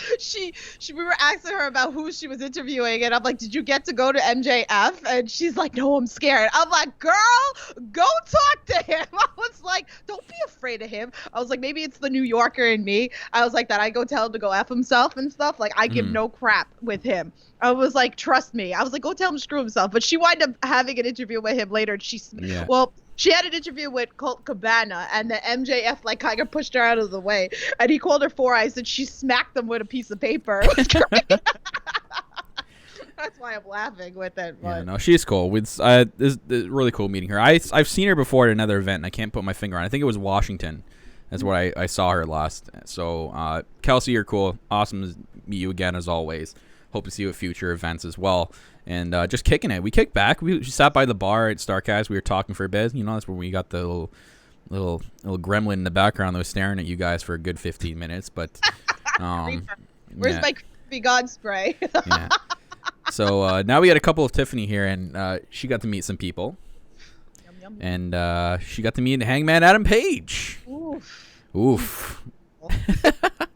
F: we were asking her about who she was interviewing, and I'm like, did you get to go to MJF? And she's like, no, I'm scared. I'm like, girl, go talk to him. I was like, don't be afraid of him. I was like, maybe it's the New Yorker in me. I was like, that I go tell him to go F himself and stuff. Like, I give no crap with him. I was like, trust me. I was like, go tell him to screw himself. But she wound up having an interview with him later. And she had an interview with Colt Cabana, and the MJF like kind of pushed her out of the way, and he called her four eyes, and she smacked him with a piece of paper. It was great. That's why I'm laughing with it. But.
E: Yeah, no, she's cool. It's really cool meeting her. I've seen her before at another event, and I can't put my finger on it. I think it was Washington. That's where I saw her last. So, Kelsey, you're cool. Awesome to meet you again, as always. Hope to see you at future events as well. And just kicking it. We kicked back. We sat by the bar at Starrcast. We were talking for a bit. You know, that's where we got the little gremlin in the background that was staring at you guys for a good 15 minutes. But
F: where's my creepy god spray?
E: Yeah. So now we got a couple of Tiffany here, and she got to meet some people.
F: Yum, yum, yum.
E: And she got to meet Hangman Adam Page. Oof.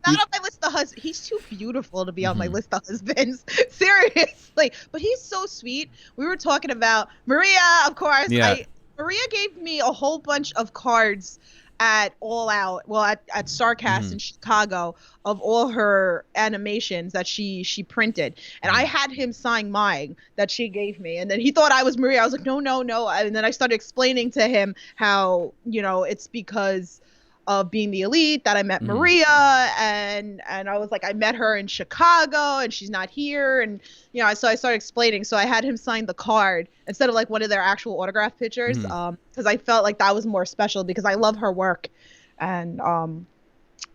F: Not on my list of husbands. He's too beautiful to be on my list of husbands. Seriously. But he's so sweet. We were talking about Maria, of course.
E: Yeah.
F: Maria gave me a whole bunch of cards at All Out, well, at Starrcast in Chicago, of all her animations that she printed. And I had him sign mine that she gave me. And then he thought I was Maria. I was like, no. And then I started explaining to him how, it's because of being the elite that I met Maria, and I was like, I met her in Chicago and she's not here, and so I started explaining. So I had him sign the card instead of like one of their actual autograph pictures, because I felt like that was more special because I love her work, and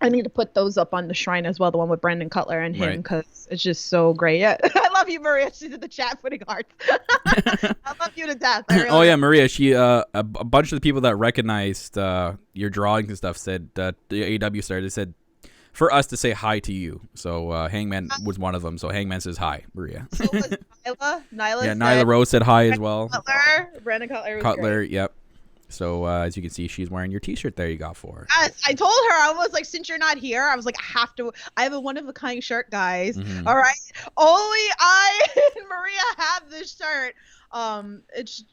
F: I need to put those up on the shrine as well, the one with Brandon Cutler and him, because it's just so great. Yeah, I love you, Maria. She's in the chat putting hearts. I love you to death.
E: Oh yeah, Maria. She a bunch of the people that recognized your drawings and stuff said the AEW started. They said for us to say hi to you. So Hangman was one of them. So Hangman says hi, Maria.
F: So was Nyla.
E: Yeah, Nyla Rose said hi as well.
F: Brandon Cutler. Was
E: Cutler.
F: great.
E: Yep. So as you can see, she's wearing your T-shirt there you got for her.
F: Yes, I told her, I was like, since you're not here, I was like, I have a one-of-a-kind shirt, guys. All right? Only I and Maria have this shirt.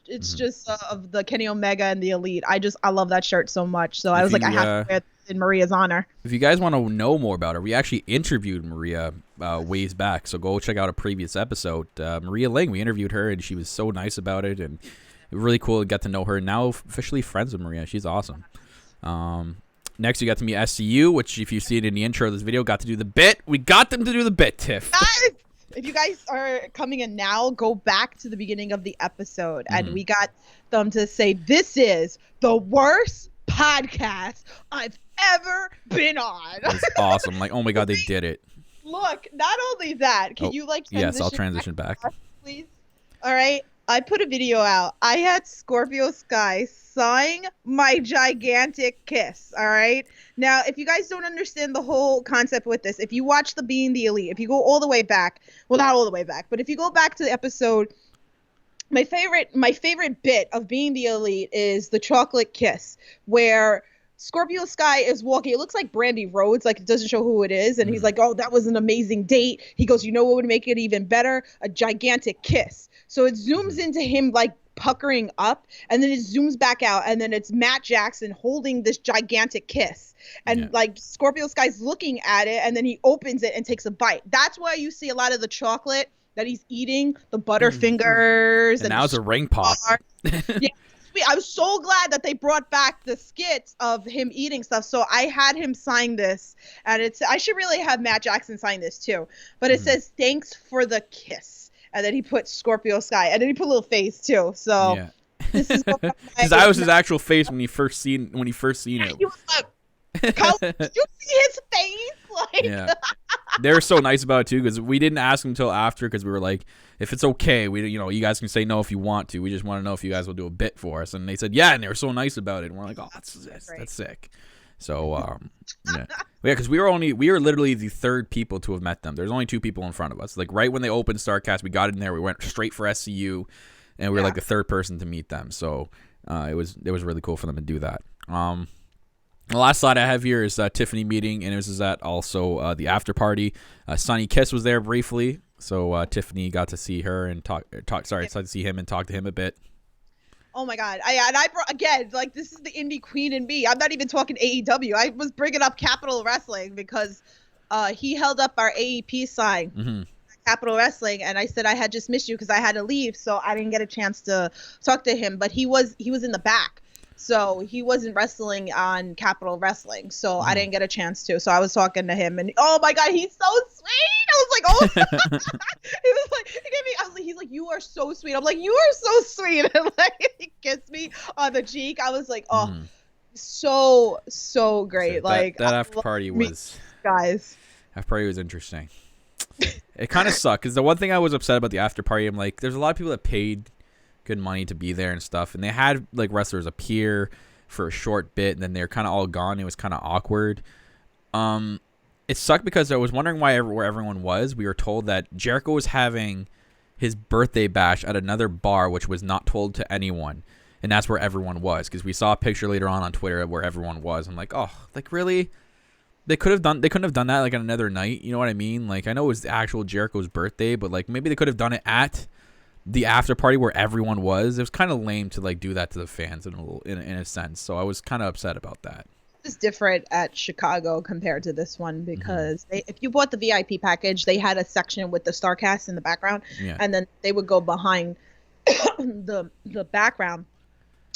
F: It's just of the Kenny Omega and the Elite. I love that shirt so much. So I was like, I have to wear it in Maria's honor.
E: If you guys want to know more about her, we actually interviewed Maria ways back. So go check out a previous episode. Maria Ling, we interviewed her, and she was so nice about it, and really cool to get to know her. Now officially friends with Maria. She's awesome. Next, you got to meet SCU, which if you see it in the intro of this video, got to do the bit. We got them to do the bit, Tiff.
F: Guys, if you guys are coming in now, go back to the beginning of the episode. And we got them to say, this is the worst podcast I've ever been on.
E: That's awesome. Like, oh my God, they did it.
F: Look, not only that, can you like transition
E: yes, I'll transition back.
F: Please? All right. I put a video out. I had Scorpio Skye sign my gigantic kiss, all right? Now, if you guys don't understand the whole concept with this, if you watch the Being the Elite, if you go all the way back, well, not all the way back, but if you go back to the episode, my favorite bit of Being the Elite is the chocolate kiss, where Scorpio Skye is walking. It looks like Brandy Rhodes, like it doesn't show who it is. And he's like, oh, that was an amazing date. He goes, you know what would make it even better? A gigantic kiss. So it zooms into him like puckering up, and then it zooms back out, and then it's Matt Jackson holding this gigantic kiss. And like Scorpio Skye's looking at it, and then he opens it and takes a bite. That's why you see a lot of the chocolate that he's eating, the Butterfingers.
E: And now it's a ring pop.
F: Yeah. I was so glad that they brought back the skits of him eating stuff. So I had him sign this, and I should really have Matt Jackson sign this too. But it says, thanks for the kiss. And then he put Scorpio Skye, and then he put a little face too. So this is
E: because that was his actual face when he first seen it.
F: He was like, did you see his face? Like,
E: they were so nice about it too, because we didn't ask him until after, because we were like, if it's okay, you guys can say no if you want to. We just want to know if you guys will do a bit for us. And they said and they were so nice about it. And we're like, oh, that's sick. So because we were literally the third people to have met them. There's only two people in front of us. Like right when they opened Starrcast, we got in there. We went straight for SCU, and we were like the third person to meet them. So it was really cool for them to do that. The last slide I have here is Tiffany meeting, and it was at also the after party. Sonny Kiss was there briefly, so Tiffany got to see her and talk to see him and talk to him a bit.
F: Oh my God! I brought again, like, this is the indie queen in me. I'm not even talking AEW. I was bringing up Capital Wrestling because he held up our AEP sign.
E: Mm-hmm.
F: Capital Wrestling, and I said I had just missed you because I had to leave, so I didn't get a chance to talk to him. But he was in the back. So he wasn't wrestling on Capital Wrestling, so I didn't get a chance to. So I was talking to him, and oh my God, he's so sweet. I was like, oh, he was like, he gave me. I was like, he's like, you are so sweet. I'm like, you are so sweet, and like he kissed me on the cheek. I was like, oh, so great.
E: So
F: like
E: that after party was
F: guys.
E: After party was interesting. It kind of sucked because the one thing I was upset about the after party, I'm like, there's a lot of people that paid good money to be there and stuff, and they had like wrestlers appear for a short bit and then they're kind of all gone. It was kind of awkward. It sucked because I was wondering where everyone was. We were told that Jericho was having his birthday bash at another bar, which was not told to anyone, and that's where everyone was, because we saw a picture later on Twitter where everyone was. I'm like, oh, like really? They couldn't have done that like on another night. You know what I mean? Like, I know it was the actual Jericho's birthday, but like maybe they could have done it at the after party where everyone was. It was kind of lame to like do that to the fans in a sense. So I was kind of upset about that.
F: It's different at Chicago compared to this one because if you bought the VIP package, they had a section with the Starrcast in the background, and then they would go behind the background,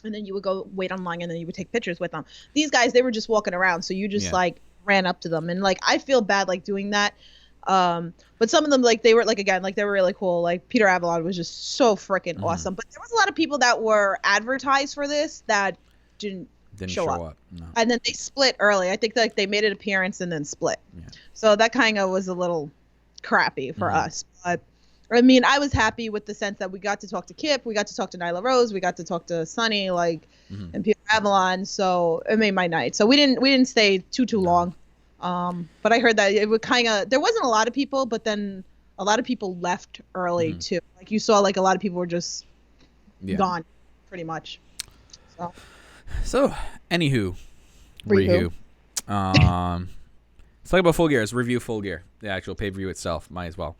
F: and then you would go wait online, and then you would take pictures with them. These guys, they were just walking around, so you just like ran up to them, and like I feel bad like doing that. But some of them, like, they were like, again, like they were really cool. Like Peter Avalon was just so freaking awesome. But there was a lot of people that were advertised for this that didn't show up. No. And then they split early. I think like they made an appearance and then split. Yeah. So that kind of was a little crappy for us. But I mean, I was happy with the sense that we got to talk to Kip, we got to talk to Nyla Rose, we got to talk to Sonny, like, and Peter Avalon. So it made my night. So we didn't stay too long. But I heard that it would kind of, there wasn't a lot of people, but then a lot of people left early too. Like you saw, like a lot of people were just gone pretty much.
E: So anywho, let's talk about Full Gear. Let's review Full Gear, the actual pay-per-view itself. Might as well.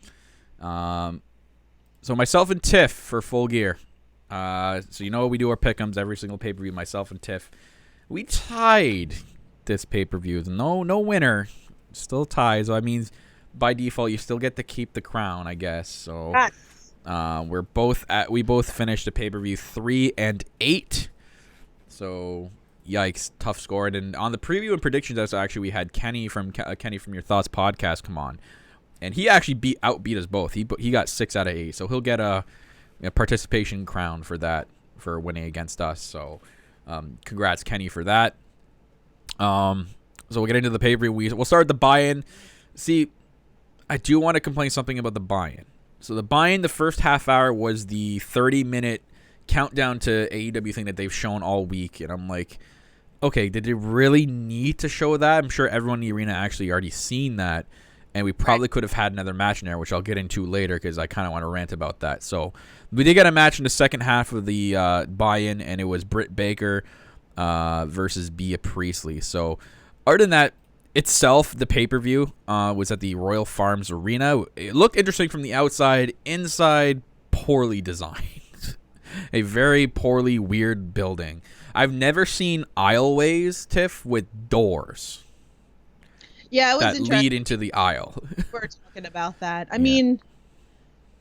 E: So myself and Tiff for Full Gear. So you know we do our pick'ems every single pay-per-view. Myself and Tiff, we tied this pay-per-view. No winner, still ties. So that means by default you still get to keep the crown, I guess. So we both finished the pay-per-view 3-8. So yikes, tough score. And on the preview and predictions, that's actually we had Kenny from Your Thoughts podcast come on, and he actually outbeat us both. He got 6 out of 8, so he'll get a participation crown for that, for winning against us. So congrats Kenny for that. So we'll get into the pay-per-view. We'll start the buy-in. See, I do want to complain something about the buy-in. So the buy-in, the first half hour was the 30-minute countdown to AEW thing that they've shown all week, and I'm like, okay, did they really need to show that? I'm sure everyone in the arena actually already seen that, and we probably could have had another match in there, which I'll get into later because I kind of want to rant about that. So we did get a match in the second half of the buy-in, and it was Britt Baker versus Bea Priestley. So other than that itself, the pay-per-view was at the Royal Farms Arena. It looked interesting from the outside. Inside, poorly designed. A very poorly weird building. I've never seen aisleways, Tiff, with doors.
F: Yeah, it was
E: that
F: interesting.
E: Lead into the aisle.
F: We're talking about that. I mean,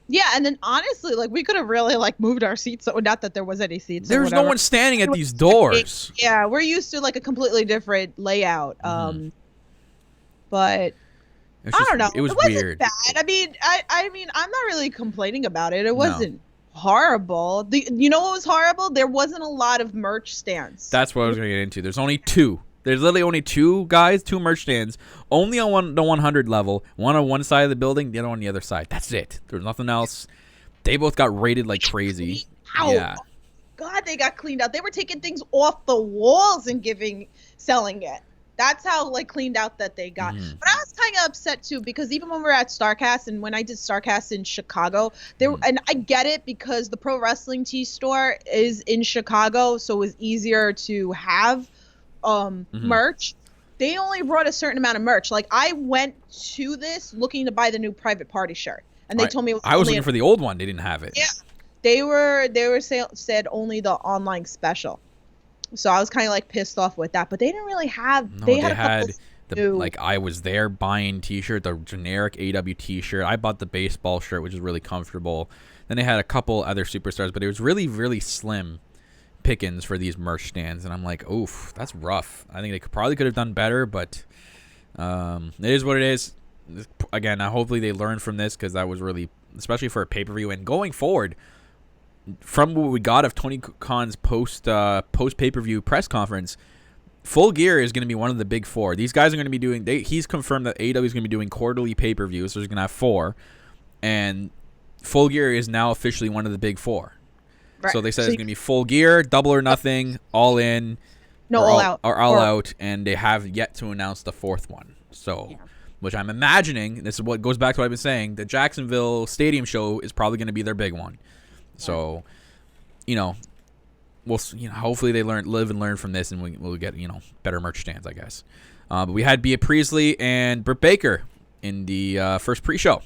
F: yeah, and then honestly, like we could have really like moved our seats. So not that there was any seats.
E: There's no one standing at these doors.
F: Yeah, we're used to like a completely different layout. But I don't know.
E: It was
F: wasn't
E: weird.
F: Bad. I mean, I'm not really complaining about it. It wasn't horrible. You know what was horrible? There wasn't a lot of merch stands.
E: That's what I was going to get into. There's only 2. There's literally only 2 merch stands, only on the 100 level. One on one side of the building, the other on the other side. That's it. There's nothing else. They both got rated like crazy. Yeah.
F: Oh, God, they got cleaned out. They were taking things off the walls and selling it. That's how like cleaned out that they got. But I was kind of upset too because even when we were at Starrcast and when I did Starrcast in Chicago, and I get it because the Pro Wrestling Tees store is in Chicago, so it was easier to have merch, they only brought a certain amount of merch. Like I went to this looking to buy the new Private Party shirt, and they told me
E: I was looking for the old one. They didn't have it.
F: Yeah, they said only the online special. So I was kind of like pissed off with that, but they didn't really have.
E: No,
F: they had
E: like I was there buying T-shirt, the generic AEW T-shirt. I bought the baseball shirt, which is really comfortable. Then they had a couple other superstars, but it was really, really slim pickings for these merch stands, and I'm like, oof, that's rough. I think they probably could have done better, but it is what it is. Again, hopefully they learn from this, because that was really, especially for a pay-per-view, and going forward, from what we got of Tony Khan's post pay-per-view press conference, Full Gear is going to be one of the big four. These guys are going to be doing, he's confirmed that AEW is going to be doing quarterly pay-per-views, so he's going to have 4, and Full Gear is now officially one of the big 4. Right. So they said it's going to be Full Gear, Double or Nothing, All In,
F: All Out.
E: Or All Out, and they have yet to announce the 4th one. So, which I'm imagining, this is what goes back to what I've been saying, the Jacksonville Stadium show is probably going to be their big one. So, hopefully they live and learn from this, and we'll get, better merch stands, I guess. But we had Bea Priestley and Britt Baker in the first pre-show.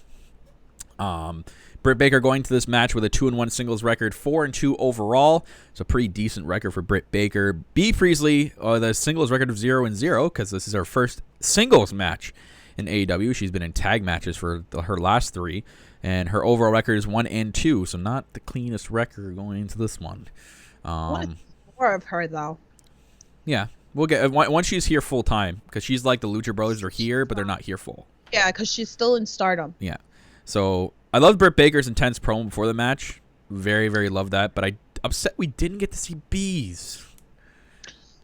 E: Britt Baker going to this match with a 2-1 singles record, 4-2 overall. It's a pretty decent record for Britt Baker. Bea Priestley, the singles record of 0-0, because this is her first singles match in AEW. She's been in tag matches for her last 3, and her overall record is 1-2, so not the cleanest record going into this one.
F: What more of her though?
E: Yeah, we'll get once she's here full time, because she's like the Lucha Brothers are here, but they're not here full.
F: Yeah, because she's still in Stardom.
E: Yeah, so I loved Britt Baker's intense promo before the match. Very, very loved that. But I'm upset we didn't get to see Bees.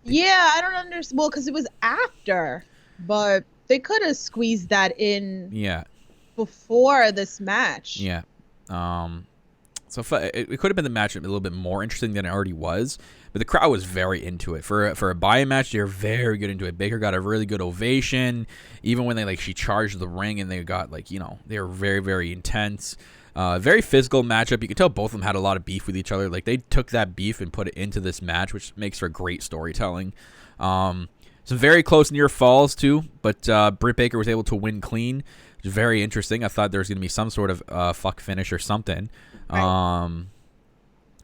F: Yeah, I don't understand. Well, because it was after, but they could have squeezed that in.
E: Yeah. Before
F: this match.
E: Yeah. So it could have been the match a little bit more interesting than it already was. But the crowd was very into it. For a buy-in match, they're very good into it. Baker got a really good ovation. Even when she charged the ring, and they got they were very, very intense. Very physical matchup. You could tell both of them had a lot of beef with each other. Like, they took that beef and put it into this match, which makes for great storytelling. Some very close near falls too, but Britt Baker was able to win clean. Which is very interesting. I thought there was going to be some sort of fuck finish or something. Right.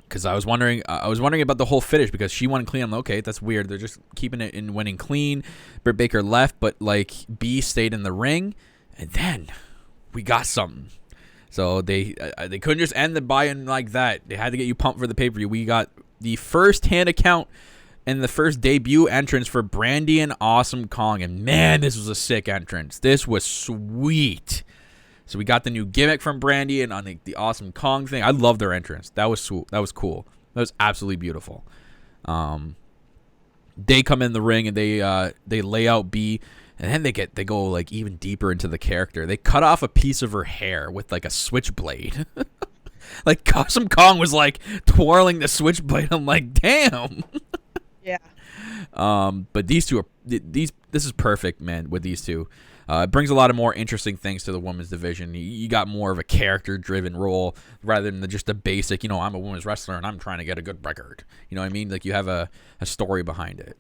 E: Because I was wondering about the whole finish, because she won clean. I'm like, okay, that's weird. They're just keeping it in winning clean. Britt Baker left, but B stayed in the ring, and then we got something. So they couldn't just end the buy-in like that. They had to get you pumped for the pay-per-view. We got the first hand account and the first debut entrance for Brandy and Awesome Kong, and man, this was a sick entrance. This was sweet. So we got the new gimmick from Brandy and on the Awesome Kong thing. I love their entrance. That was cool. That was absolutely beautiful. They come in the ring and they lay out B, and then they go even deeper into the character. They cut off a piece of her hair with a switchblade. Awesome Kong was twirling the switchblade. I'm like, damn.
F: Yeah.
E: But these two this is perfect, man, with these two. It brings a lot of more interesting things to the women's division. You got more of a character-driven role rather than just a basic, I'm a women's wrestler and I'm trying to get a good record. You know what I mean? You have a story behind it.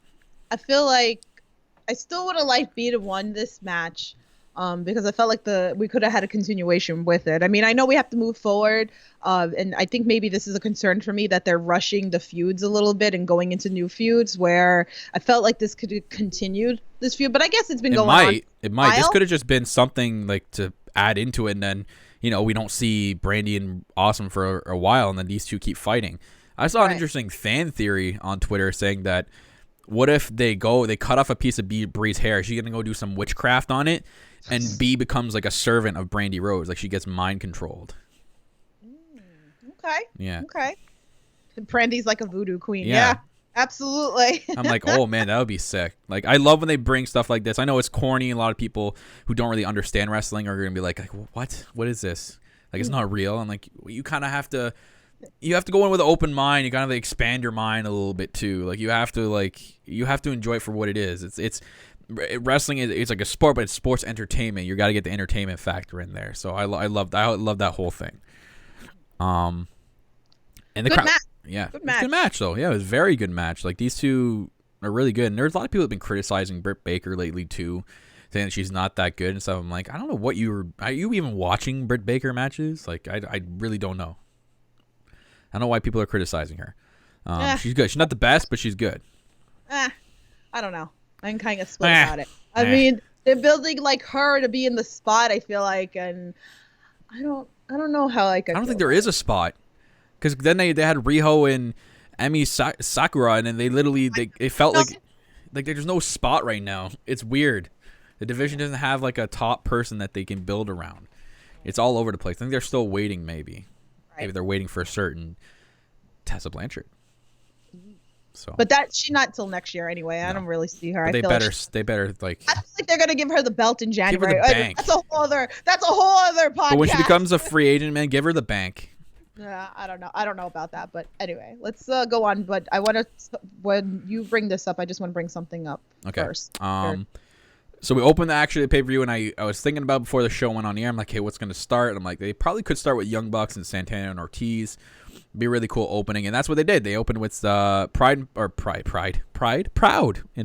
F: I feel like I still would have liked B to won this match, because I felt like we could have had a continuation with it. I mean, I know we have to move forward, and I think maybe this is a concern for me that they're rushing the feuds a little bit and going into new feuds, where I felt like this could have continued this feud, but I guess it's been going on.
E: It might. This could have just been something to add into it, and then we don't see Brandy and Awesome for a while, and then these two keep fighting. I saw an interesting fan theory on Twitter saying that what if they cut off a piece of Bree's hair? Is she gonna go do some witchcraft on it? And B becomes a servant of Brandy Rose. She gets mind controlled.
F: Okay.
E: Yeah.
F: Okay. Brandy's like a voodoo queen. Yeah. Absolutely.
E: I'm like, oh man, that would be sick. I love when they bring stuff like this. I know it's corny. A lot of people who don't really understand wrestling are going to be like, what? What is this? It's not real. And you kind of have to, go in with an open mind. You kind of expand your mind a little bit too. You have to enjoy it for what it is. It's wrestling it's like a sport, but it's sports entertainment. You got to get the entertainment factor in there. So I love that whole thing. And the
F: good
E: crowd,
F: match.
E: yeah,
F: good match.
E: Good match though. Yeah, it was a very good match. These two, are really good. And there's a lot of people that have been criticizing Britt Baker lately too, saying that she's not that good and stuff. I'm like, I don't know what are you even watching Britt Baker matches? Like, I really don't know. I don't know why people are criticizing her. She's good. She's not the best, but she's good.
F: I don't know. I'm kind of split about it. I mean, they're building like her to be in the spot, I feel like, and I don't know how like I
E: don't think there is a spot, because then they had Riho and Emi Sakura, and then it felt like there's no spot right now. It's weird. The division doesn't have like a top person that they can build around. It's all over the place. I think they're still waiting. Maybe they're waiting for a certain Tessa Blanchard. So,
F: but she's not till next year anyway. No. I don't really see her.
E: But they better like.
F: I feel like they're gonna give her the belt in January.
E: Give her the bank.
F: That's a whole other podcast.
E: But when she becomes a free agent, man, give her the bank.
F: Yeah, I don't know about that, but anyway, let's go on. But I want to, when you bring this up, I just want to bring something up first.
E: So we opened the pay-per-view, and I was thinking about before the show went on the air. I'm like, hey, what's going to start? And I'm like, they probably could start with Young Bucks and Santana and Ortiz. Be a really cool opening, and that's what they did. They opened with Proud and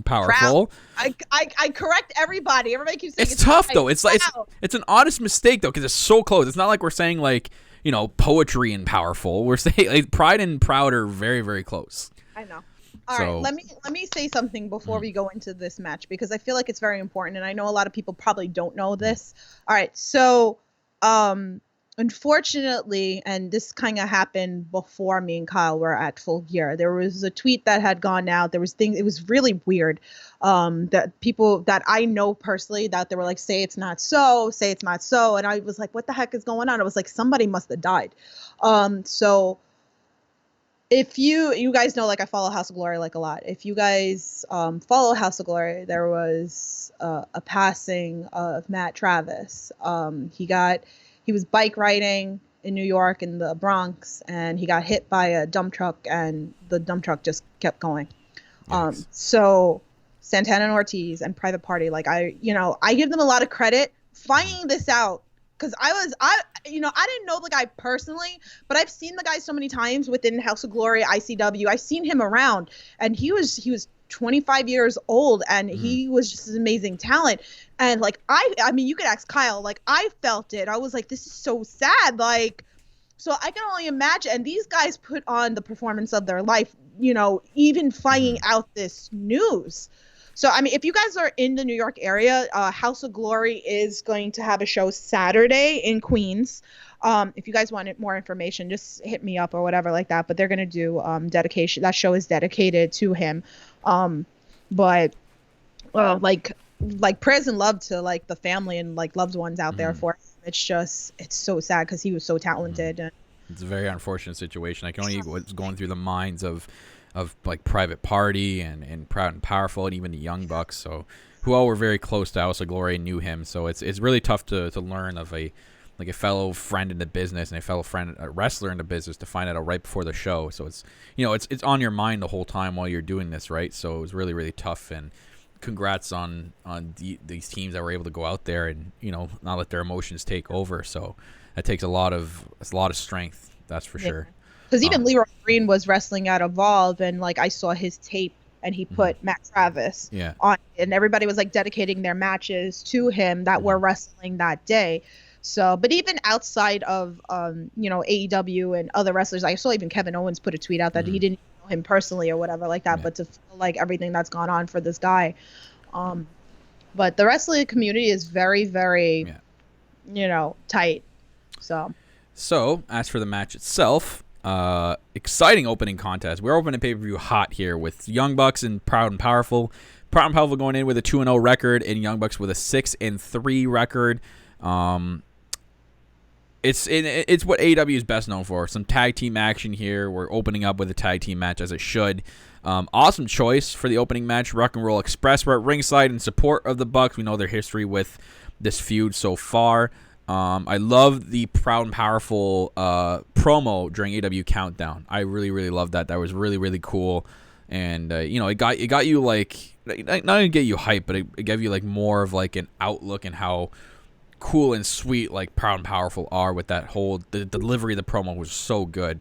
E: Powerful.
F: I correct everybody. Everybody keeps saying
E: it's tough though. It's like it's an honest mistake though, because it's so close. It's not like we're saying like, you know, Poetry and Powerful. We're saying like Pride and Proud are very, very close.
F: I know. All right, let me say something before we go into this match, because I feel like it's very important, and I know a lot of people probably don't know this. All right, so unfortunately, and this kind of happened before me and Kyle were at Full Gear, there was a tweet that had gone out. There was things, it was really weird, that people that I know personally, that they were like, say it's not so, and I was like, what the heck is going on? I was like, somebody must have died. So if you guys know, like, I follow House of Glory like a lot. If you guys follow House of Glory, there was a passing of Matt Travis. He was bike riding in New York in the Bronx, and he got hit by a dump truck, and the dump truck just kept going. Yes. So Santana and Ortiz and Private Party, like, I give them a lot of credit finding this out, because I didn't know the guy personally, but I've seen the guy so many times within House of Glory, ICW. I've seen him around, and he was 25 years old, and he was just an amazing talent. And like, I mean, you could ask Kyle, like, I felt it. I was like, this is so sad. Like, so I can only imagine. And these guys put on the performance of their life, you know, even finding out this news. So, I mean, if you guys are in the New York area, House of Glory is going to have a show Saturday in Queens. If you guys want more information, just hit me up or whatever like that. But they're going to do dedication. That show is dedicated to him. But like prayers and love to like the family and like loved ones out there for him. It's so sad, because he was so talented. And
E: it's a very unfortunate situation. I can only what's going through the minds of like Private Party and Proud and Powerful, and even the Young Bucks, so who all were very close to House of Glory and knew him. So it's really tough to learn of a fellow friend in the business and a wrestler in the business, to find out right before the show. So it's it's on your mind the whole time while you're doing this, right? So it was really, really tough, and congrats on these teams that were able to go out there and not let their emotions take over. So that takes a lot of strength, that's for sure.
F: Because even Leroy Green was wrestling at Evolve, and like I saw his tape, and he put Matt Travis on, and everybody was like dedicating their matches to him that were wrestling that day. So, but even outside of AEW and other wrestlers, I saw even Kevin Owens put a tweet out that he didn't know him personally or whatever like that, but to feel like everything that's gone on for this guy. But the wrestling community is very, very, tight.
E: So as for the match itself, exciting opening contest. We're opening pay-per-view hot here with Young Bucks and Proud and Powerful. Proud and Powerful going in with a 2-0 record, and Young Bucks with a 6-3 record. It's what AEW is best known for. Some tag team action here. We're opening up with a tag team match, as it should. Awesome choice for the opening match. Rock and Roll Express were at ringside in support of the Bucks. We know their history with this feud so far. I love the Proud and Powerful promo during AEW Countdown. I really, really loved that. That was really, really cool. And it got you like, not only get you hyped, but it gave you like more of like an outlook and how cool and sweet like Proud and Powerful are with that the delivery of the promo was so good.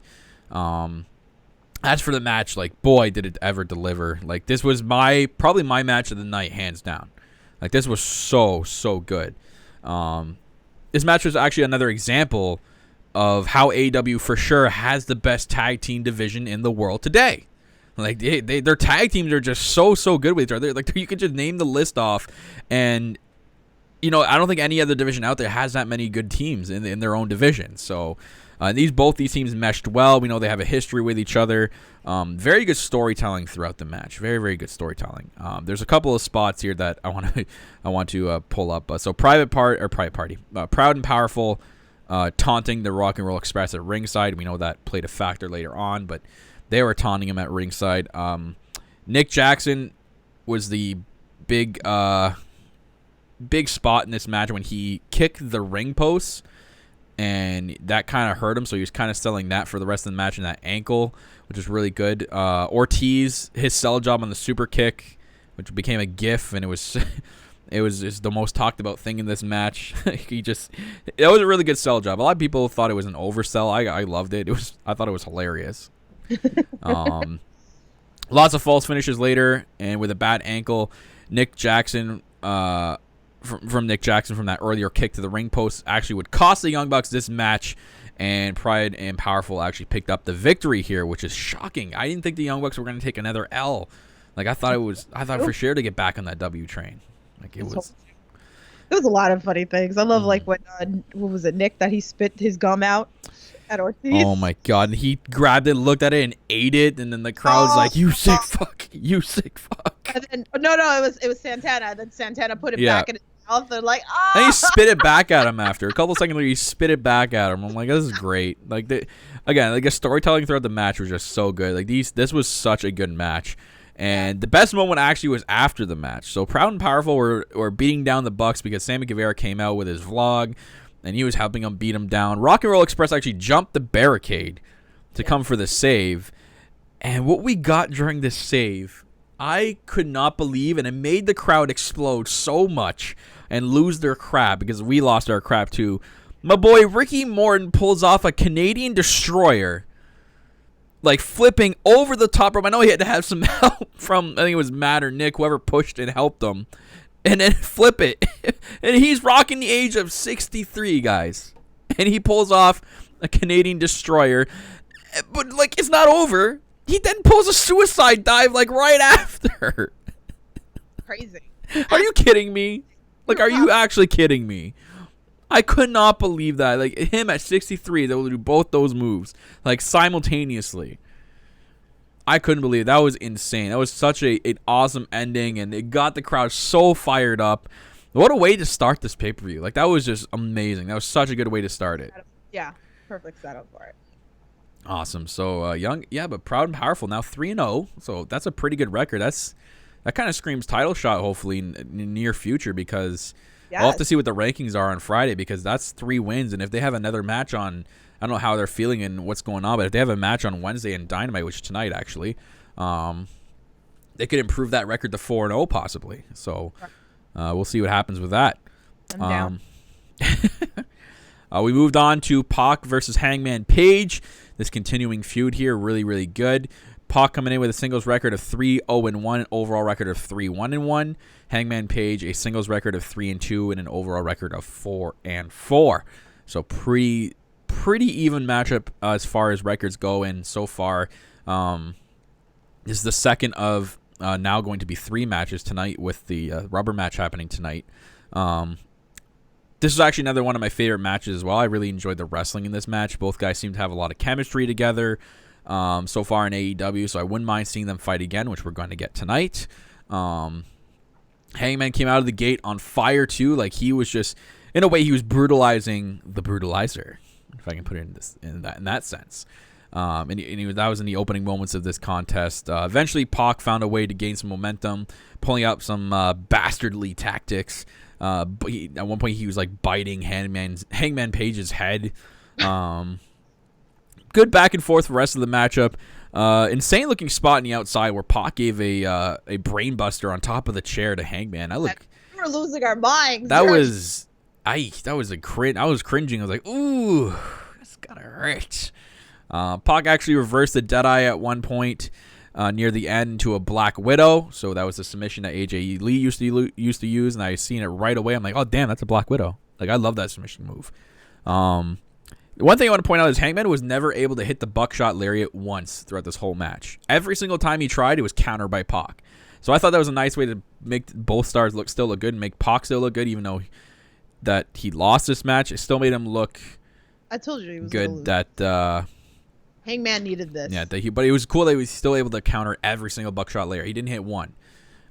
E: as for the match, like, boy, did it ever deliver. Like, this was probably my match of the night, hands down. Like, this was so good. This match was actually another example of how AEW for sure has the best tag team division in the world today. Like, their tag teams are just so good with each other. Like, you could just name the list off, and I don't think any other division out there has that many good teams in their own division. So both these teams meshed well. We know they have a history with each other. Very good storytelling throughout the match. Very good storytelling. There's a couple of spots here that I want to pull up. So Proud and Powerful taunting the Rock and Roll Express at ringside. We know that played a factor later on, but they were taunting him at ringside. Nick Jackson was the big spot in this match when he kicked the ring post, and that kind of hurt him, so he was kind of selling that for the rest of the match in that ankle, which is really good. Ortiz, his sell job on the super kick, which became a gif, and it was the most talked about thing in this match. It was a really good sell job. A lot of people thought it was an oversell. I loved it. I thought it was hilarious. Lots of false finishes later, and with a bad ankle, Nick Jackson from Nick Jackson from that earlier kick to the ring post actually would cost the Young Bucks this match, and Pride and Powerful actually picked up the victory here, which is shocking. I didn't think the Young Bucks were going to take another L. Like, I thought for sure to get back on that W train. Like, it was
F: a lot of funny things. I love like when what was it, Nick, that he spit his gum out at Ortiz.
E: Oh my god! And he grabbed it, looked at it, and ate it, and then the crowd's like, "You sick fuck! You sick fuck!"
F: And then no, it was Santana. And then Santana put it back in his mouth. They're like, "Ah!"
E: And he spit it back at him after a couple seconds later. He spit it back at him. I'm like, "This is great!" Like, the storytelling throughout the match was just so good. Like, this was such a good match. And the best moment actually was after the match. So Proud and Powerful were beating down the Bucks because Sammy Guevara came out with his vlog, and he was helping them beat him down. Rock and Roll Express actually jumped the barricade to come for the save. And what we got during this save, I could not believe, and it made the crowd explode so much and lose their crap because we lost our crap too. My boy Ricky Morton pulls off a Canadian Destroyer, like flipping over the top rope. I know he had to have some help from, I think it was Matt or Nick, whoever pushed and helped him, and then flip it. And he's rocking the age of 63, guys. And he pulls off a Canadian Destroyer. But, like, it's not over. He then pulls a suicide dive, like, right after.
F: Crazy.
E: Are you kidding me? Like, are you actually kidding me? I could not believe that. Like, him at 63, they will do both those moves, like, simultaneously. I couldn't believe it. That was insane. That was such an awesome ending, and it got the crowd so fired up. What a way to start this pay-per-view. Like, that was just amazing. That was such a good way to start it.
F: Yeah, perfect setup for it.
E: Awesome. So, but Proud and Powerful now 3-0. So, that's a pretty good record. That kind of screams title shot, hopefully, in the near future, because I'll have to see what the rankings are on Friday, because that's 3 wins. And if they have another match on, I don't know how they're feeling and what's going on, but if they have a match on Wednesday in Dynamite, which is tonight actually, they could improve that record to 4-0 possibly. So we'll see what happens with that.
F: I'm down.
E: We moved on to Pac versus Hangman Page. This continuing feud here, really, really good. Pac coming in with a singles record of 3-0-1, an overall record of 3-1-1. Hangman Page, a singles record of 3-2, and an overall record of 4-4. So pretty even matchup as far as records go. And so far, this is the second of now going to be 3 matches tonight, with the rubber match happening tonight. This is actually another one of my favorite matches as well. I really enjoyed the wrestling in this match. Both guys seem to have a lot of chemistry together so far in AEW, so I wouldn't mind seeing them fight again, which we're going to get tonight. Hangman came out of the gate on fire too. Like, he was just, in a way, he was brutalizing the brutalizer, if I can put it in that sense. That was in the opening moments of this contest. Eventually, Pac found a way to gain some momentum, pulling out some bastardly tactics. But at one point, he was like biting Hangman Page's head. Good back and forth for the rest of the matchup. Insane looking spot in the outside where Pac gave a brain buster on top of the chair to Hangman.
F: We were losing our minds.
E: That was a cringe. I was cringing. I was like, ooh, that's gotta hurt. Pac actually reversed the Deadeye at one point near the end to a Black Widow. So that was the submission that AJ Lee used to use, and I seen it right away. I'm like, oh damn, that's a Black Widow. Like, I love that submission move. One thing I want to point out is Hangman was never able to hit the buckshot lariat once throughout this whole match. Every single time he tried, it was countered by Pac. So I thought that was a nice way to make both stars still look good and make Pac still look good, even though that he lost this match. It still made him look
F: I told you he was
E: good. That
F: Hangman needed this.
E: yeah, but it was cool that he was still able to counter every single buckshot lariat. He didn't hit one.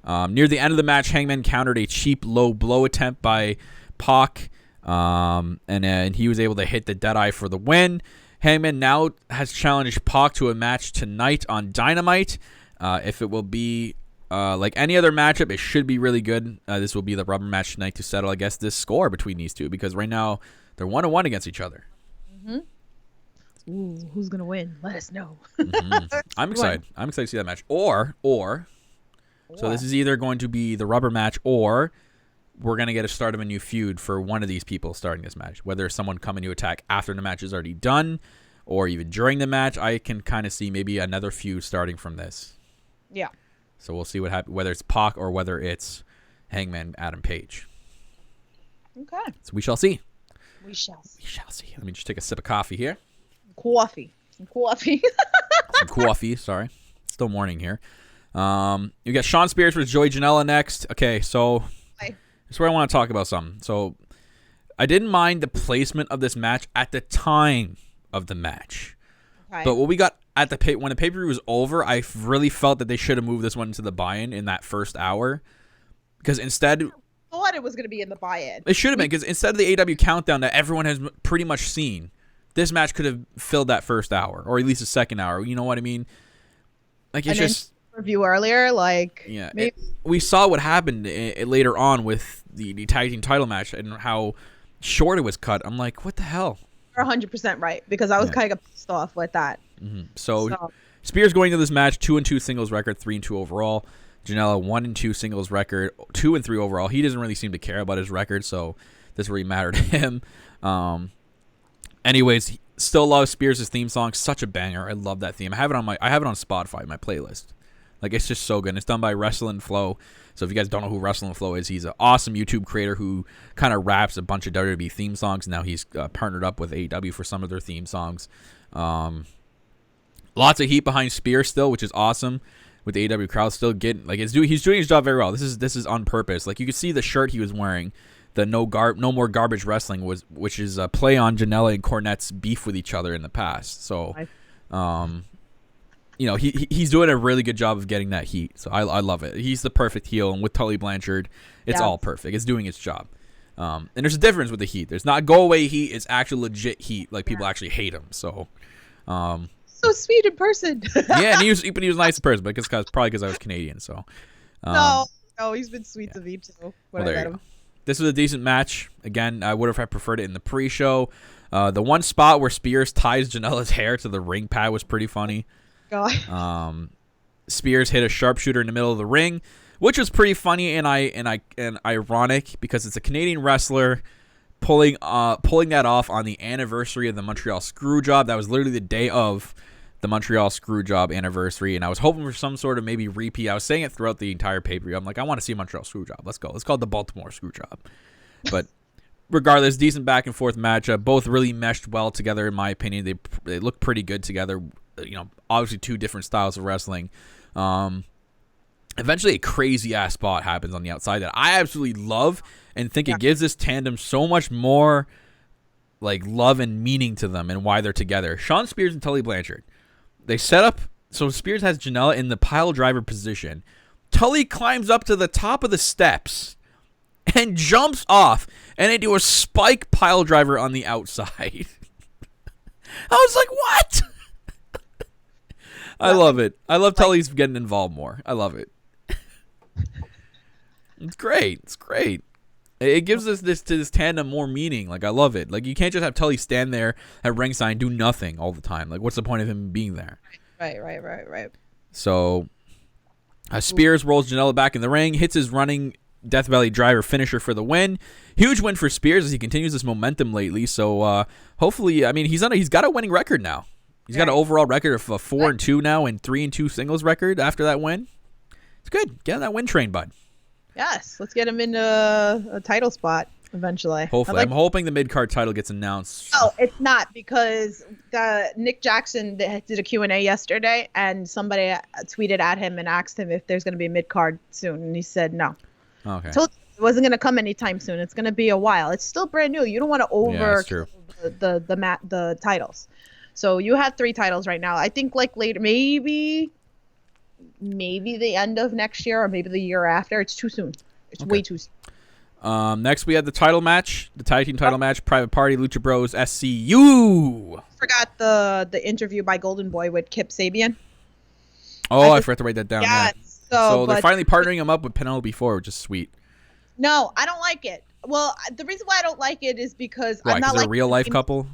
E: Near the end of the match, Hangman countered a cheap low blow attempt by Pac. And then he was able to hit the Deadeye for the win. Hangman now has challenged Pac to a match tonight on Dynamite. If it will be like any other matchup, it should be really good. This will be the rubber match tonight to settle, I guess, this score between these two, because right now they're 1-1 against each other.
F: Ooh, who's gonna win? Let us know.
E: I'm excited. I'm excited to see that match. Or so this is either going to be the rubber match, or we're going to get a start of a new feud for one of these people starting this match. Whether it's someone coming to attack after the match is already done, or even during the match, I can kind of see maybe another feud starting from this.
F: Yeah.
E: So we'll see what happens, whether it's Pac or whether it's Hangman Adam Page.
F: Okay.
E: So we shall see.
F: We shall see.
E: We shall see. Let me just take a sip of coffee here.
F: Some coffee.
E: Some coffee, sorry. Still morning here. You got Shawn Spears versus Joey Janela next. Okay, so that's where I want to talk about something. So I didn't mind the placement of this match at the time of the match.
F: Okay.
E: But what we got at when the pay-per-view was over, I really felt that they should have moved this one into the buy-in in that first hour. Because instead,
F: I thought it was going to be in the buy-in.
E: it should have been, because instead of the AEW countdown that everyone has pretty much seen, this match could have filled that first hour, or at least the second hour. You know what I mean? Like, it's just
F: review earlier, like,
E: yeah.
F: maybe.
E: We saw what happened later on with the tag team title match and how short it was cut. I'm like, what the hell?
F: You're 100% right, because I was kind of pissed off with that.
E: Mm-hmm. So Spears going into this match 2-2 singles record, 3-2 overall. Janela 1-2 singles record, 2-3 overall. He doesn't really seem to care about his record, so this really mattered to him. Anyways, still love Spears' theme song. Such a banger. I love that theme. I have it on Spotify, my playlist. Like, it's just so good. It's done by Wrestlin' Flow. So if you guys don't know who Wrestlin' Flow is, he's an awesome YouTube creator who kind of raps a bunch of WWE theme songs. Now he's partnered up with AEW for some of their theme songs. Lots of heat behind Spears still, which is awesome. With the AEW crowd still getting, like, he's doing his job very well. This is on purpose. Like, you can see the shirt he was wearing, the no more garbage wrestling, which is a play on Janela and Cornette's beef with each other in the past. So, you know, he's doing a really good job of getting that heat. So I love it. He's the perfect heel, and with Tully Blanchard, it's all perfect. It's doing its job. And there's a difference with the heat. There's not go away heat. It's actual legit heat. Like, people actually hate him. So,
F: so sweet in person.
E: yeah, and he was nice in person, but probably because I was Canadian. So,
F: no, he's been sweet to me too.
E: Well, there you go. This was a decent match. Again, I would have preferred it in the pre-show. The one spot where Spears ties Janela's hair to the ring pad was pretty funny.
F: God.
E: Spears hit a sharpshooter in the middle of the ring, which was pretty funny and ironic, because it's a Canadian wrestler pulling that off on the anniversary of the Montreal Screwjob. That was literally the day of the Montreal Screwjob anniversary, and I was hoping for some sort of maybe repeat. I was saying it throughout the entire pay-per-view. I'm like, I want to see Montreal Screwjob. Let's go. Let's call it the Baltimore Screwjob. But regardless, decent back and forth matchup. Both really meshed well together, in my opinion. They look pretty good together. You know, obviously two different styles of wrestling. Eventually, a crazy ass spot happens on the outside that I absolutely love, and think it gives this tandem so much more like love and meaning to them and why they're together. Shawn Spears and Tully Blanchard. They set up, so Spears has Janela in the pile driver position. Tully climbs up to the top of the steps and jumps off, and they do a spike pile driver on the outside. I was like, what? I love it. I love Tully's getting involved more. I love it. It's great. It's great. It gives us this tandem more meaning. Like, I love it. Like, you can't just have Tully stand there at ringside and do nothing all the time. Like, what's the point of him being there?
F: Right.
E: So, Spears rolls Janela back in the ring, hits his running Death Valley driver finisher for the win. Huge win for Spears as he continues this momentum lately. So, hopefully, I mean, he's got a winning record now. He's got an overall record of 4-2 now and 3-2 singles record after that win. It's good. Get on that win train, bud.
F: Yes, let's get him into a title spot eventually.
E: Hopefully. I'm hoping the mid-card title gets announced.
F: No, it's not, because Nick Jackson did a Q&A yesterday, and somebody tweeted at him and asked him if there's going to be a mid-card soon, and he said no.
E: Okay.
F: Told you it wasn't going to come anytime soon. It's going to be a while. It's still brand new. You don't want to over the titles. So you have 3 titles right now. I think like later, maybe the end of next year or maybe the year after. It's too soon. It's way too soon.
E: Next, we had the title match, the tag team title match, Private Party, Lucha Bros, SCU.
F: Forgot the interview by Golden Boy with Kip Sabian.
E: Oh, I forgot to write that down. Yeah. So they're
F: but
E: finally partnering him up with Penelope Ford, which is sweet.
F: No, I don't like it. Well, the reason why I don't like it is because
E: Why,
F: I'm not
E: they're
F: like
E: a real life couple.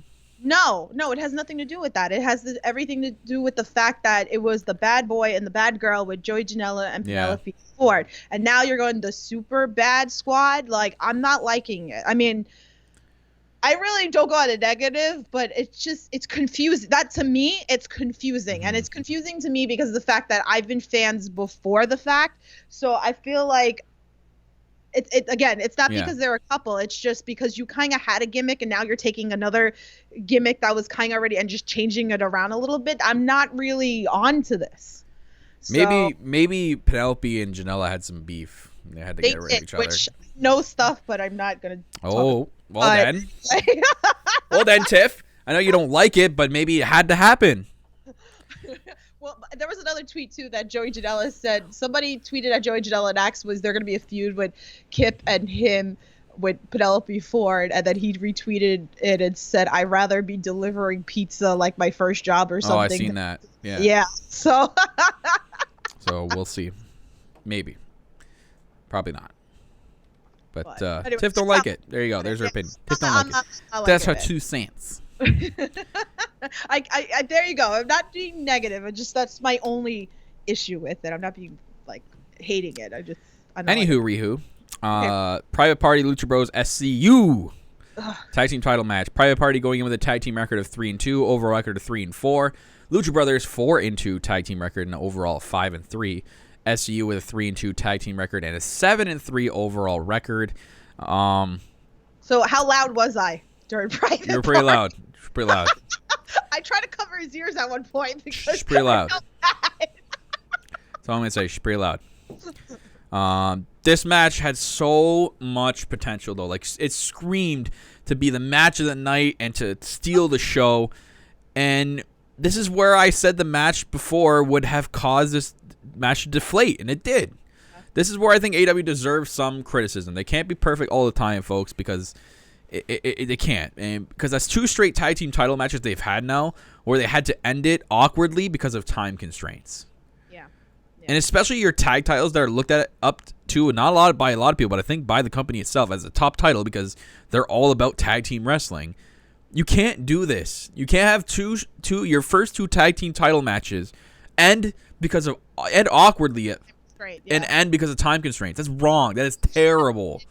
F: No, it has nothing to do with that. It has everything to do with the fact that it was the bad boy and the bad girl with Joey Janela and Penelope Ford. And now you're going the super bad squad. Like, I'm not liking it. I mean, I really don't go on a negative, but it's confusing. That, to me, it's confusing. And it's confusing to me because of the fact that I've been fans before the fact. So I feel like it's not because they're a couple. It's just because you kind of had a gimmick and now you're taking another gimmick that was kind of already and just changing it around a little bit. I'm not really on to this.
E: Maybe Penelope and Janela had some beef. They had to get rid of each other.
F: Which no stuff, but I'm not gonna.
E: Well then, Tiff. I know you don't like it, but maybe it had to happen.
F: Well, there was another tweet, too, that Joey Janela said. Somebody tweeted at Joey Janela and asked, was there going to be a feud with Kip and him with Penelope Ford? And then he retweeted it and said, I'd rather be delivering pizza like my first job or something.
E: Oh, I've seen that. Yeah.
F: Yeah. So.
E: So we'll see. Maybe. Probably not. But
F: anyway,
E: Tiff don't like it. There you go. There's her opinion. Tiff don't like it. That's her 2 cents.
F: I there you go. I'm not being negative. That's my only issue with it. I'm not being like hating it.
E: Anywho, Private Party, Lucha Bros, SCU. Tag team title match. Private Party going in with a tag team record of 3-2, overall record of 3-4. Lucha Brothers 4-2 tag team record and an overall of 5-3. SCU with a 3-2 tag team record and a 7-3 overall record.
F: So how loud was I during Private?
E: You were pretty loud. Pretty loud.
F: I tried to cover his ears at one point because
E: she's pretty loud. That's all I'm gonna say. She's pretty loud. This match had so much potential, though. Like, it screamed to be the match of the night and to steal the show. And this is where I said the match before would have caused this match to deflate, and it did. This is where I think AEW deserves some criticism. They can't be perfect all the time, folks, because they can't. And because that's 2 straight tag team title matches they've had now where they had to end it awkwardly because of time constraints. Yeah. And especially your tag titles that are looked at up to, not by a lot of people, but I think by the company itself as a top title because they're all about tag team wrestling. You can't do this. You can't have your first 2 tag team title matches end awkwardly and because of time constraints. That's wrong. That is terrible.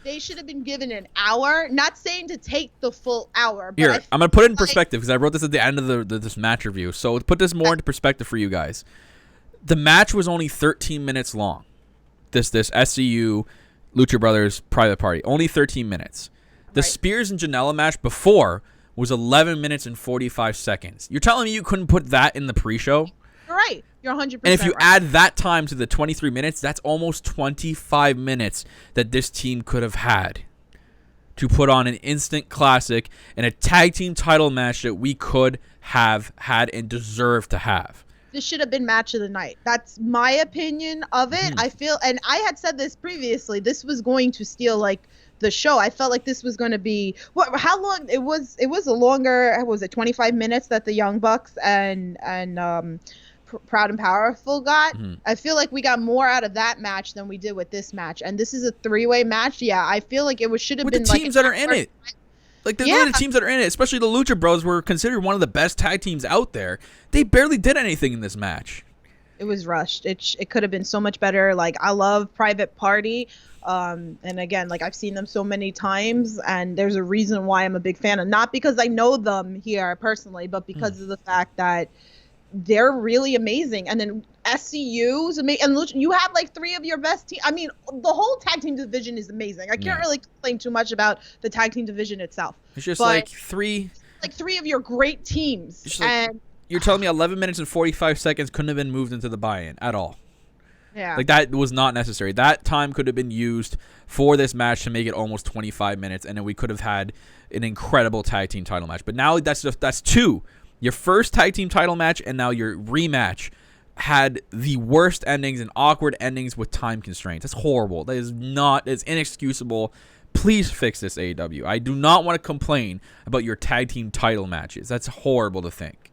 F: They should have been given an hour. Not saying to take the full hour. But
E: Here, I'm going to put it in perspective because I wrote this at the end of this match review. So to put this more into perspective for you guys. The match was only 13 minutes long. This SCU, Lucha Brothers, Private Party. Only 13 minutes. The Spears and Janela match before was 11 minutes and 45 seconds. You're telling me you couldn't put that in the pre-show?
F: You're right. You're 100%
E: And if you
F: right.
E: add that time to the 23 minutes, that's almost 25 minutes that this team could have had to put on an instant classic and a tag team title match that we could have had and deserved to have.
F: This should have been match of the night. That's my opinion of it. I feel, and I had said this previously, this was going to steal like the show. I felt like this was going to be how long it was a longer, what was it, 25 minutes that the Young Bucks and Proud and Powerful got. I feel like we got more out of that match than we did with this match, and this is a 3-way match. Yeah, I feel like it should have been
E: the teams that are in it. Like the teams that are in it, especially the Lucha Bros, were considered one of the best tag teams out there. They barely did anything in this match.
F: It was rushed. It could have been so much better. Like, I love Private Party. And again, like, I've seen them so many times, and there's a reason why I'm a big fan. And not because I know them here personally, but because of the fact that they're really amazing. And then SCU's amazing. And look, you have like 3 of your best team. I mean, the whole tag team division is amazing. I can't really complain too much about the tag team division itself.
E: It's just like 3
F: of your great teams. And
E: you're telling me 11 minutes and 45 seconds couldn't have been moved into the buy-in at all.
F: Yeah.
E: Like, that was not necessary. That time could have been used for this match to make it almost 25 minutes, and then we could have had an incredible tag team title match. But now that's 2. Your first tag team title match and now your rematch had the worst endings and awkward endings with time constraints. That's horrible. That is not, it's inexcusable. Please fix this, AEW. I do not want to complain about your tag team title matches. That's horrible to think.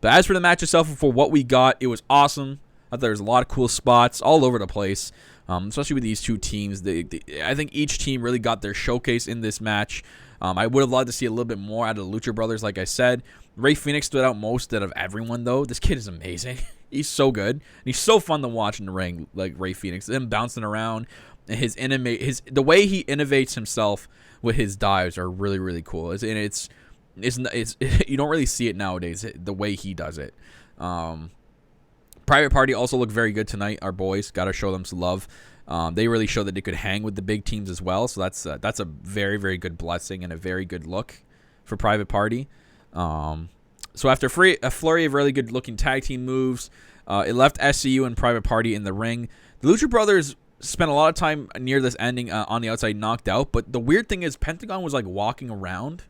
E: But as for the match itself, for what we got, it was awesome. I thought there was a lot of cool spots all over the place, especially with these 2 teams. I think each team really got their showcase in this match. I would have loved to see a little bit more out of the Lucha Brothers, like I said. Ray Phoenix stood out most out of everyone, though. This kid is amazing. He's so good. And he's so fun to watch in the ring, like Ray Phoenix. Him bouncing around, and the way he innovates himself with his dives are really, really cool. It's you don't really see it nowadays, the way he does it. Private Party also looked very good tonight. Our boys, got to show them some love. They really showed that they could hang with the big teams as well. So that's a very, very good blessing and a very good look for Private Party. So after a flurry of really good looking tag team moves, it left SCU and Private Party in the ring. The Lucha Brothers spent a lot of time near this ending on the outside, knocked out. But the weird thing is, Pentagon was like walking around,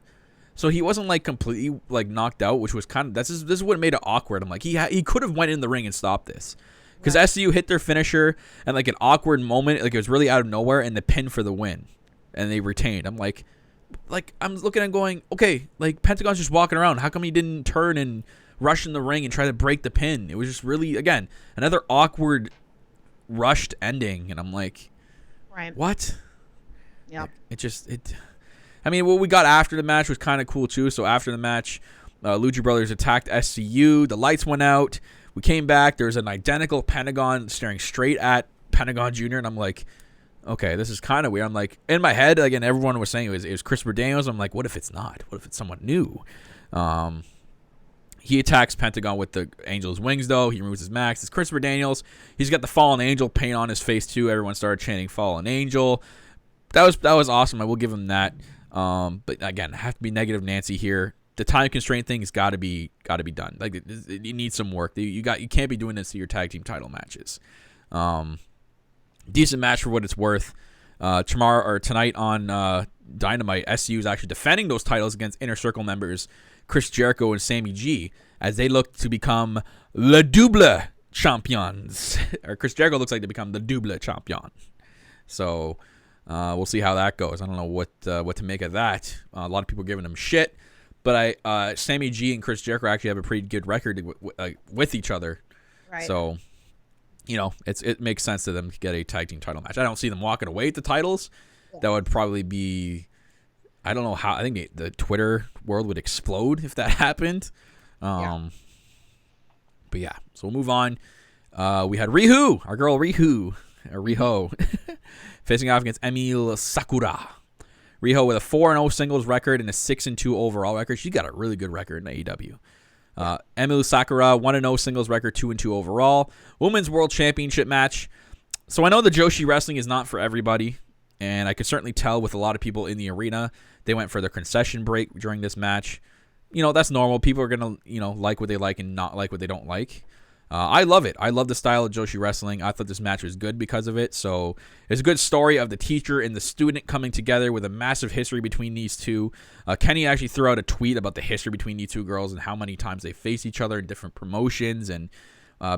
E: so he wasn't like completely like knocked out, which was kind of this is what made it awkward. I'm like, he could have went in the ring and stopped this, because SCU hit their finisher and like an awkward moment, like it was really out of nowhere, and the pin for the win, and they retained. I'm like I'm looking and going, okay, like Pentagon's just walking around. How come he didn't turn and rush in the ring and try to break the pin? It was just really, again, another awkward, rushed ending, and I'm like,
F: right,
E: what?
F: Yeah.
E: I mean, what we got after the match was kind of cool too. So after the match, Lucha Brothers attacked SCU. The lights went out. We came back. There was an identical Pentagon staring straight at Pentagon Jr., and I'm like, okay, this is kind of weird. I'm like, in my head, again, everyone was saying it was Christopher Daniels. I'm like, what if it's not? What if it's someone new? He attacks Pentagon with the Angel's wings, though. He removes his mask. It's Christopher Daniels. He's got the Fallen Angel paint on his face, too. Everyone started chanting Fallen Angel. That was awesome. I will give him that. But again, I have to be negative Nancy here. The time constraint thing has got to be done. Like, it needs some work. You can't be doing this to your tag team title matches. Decent match for what it's worth. Tonight on Dynamite, SCU is actually defending those titles against Inner Circle members Chris Jericho and Sammy G, as they look to become Le Double Champions. Or Chris Jericho looks like to become the Double Champion. So we'll see how that goes. I don't know what to make of that. A lot of people giving him shit, but Sammy G and Chris Jericho actually have a pretty good record with each other. Right. So, it makes sense to them to get a tag team title match. I don't see them walking away with the titles. Yeah. That would probably be, I don't know how. I think the Twitter world would explode if that happened. But yeah, so we'll move on. We had Riho, our girl Riho, facing off against Emil Sakura. Riho with a 4-0 singles record and a 6-2 overall record. She's got a really good record in AEW. Emil Sakura, 1-0 singles record, 2-2 overall. Women's World Championship match. So I know the Joshi wrestling is not for everybody, and I could certainly tell with a lot of people in the arena, they went for their concession break during this match. That's normal. People are going to, like what they like and not like what they don't like. I love it. I love the style of Joshi wrestling. I thought this match was good because of it. So it's a good story of the teacher and the student coming together with a massive history between these two. Kenny actually threw out a tweet about the history between these two girls and how many times they face each other in different promotions. And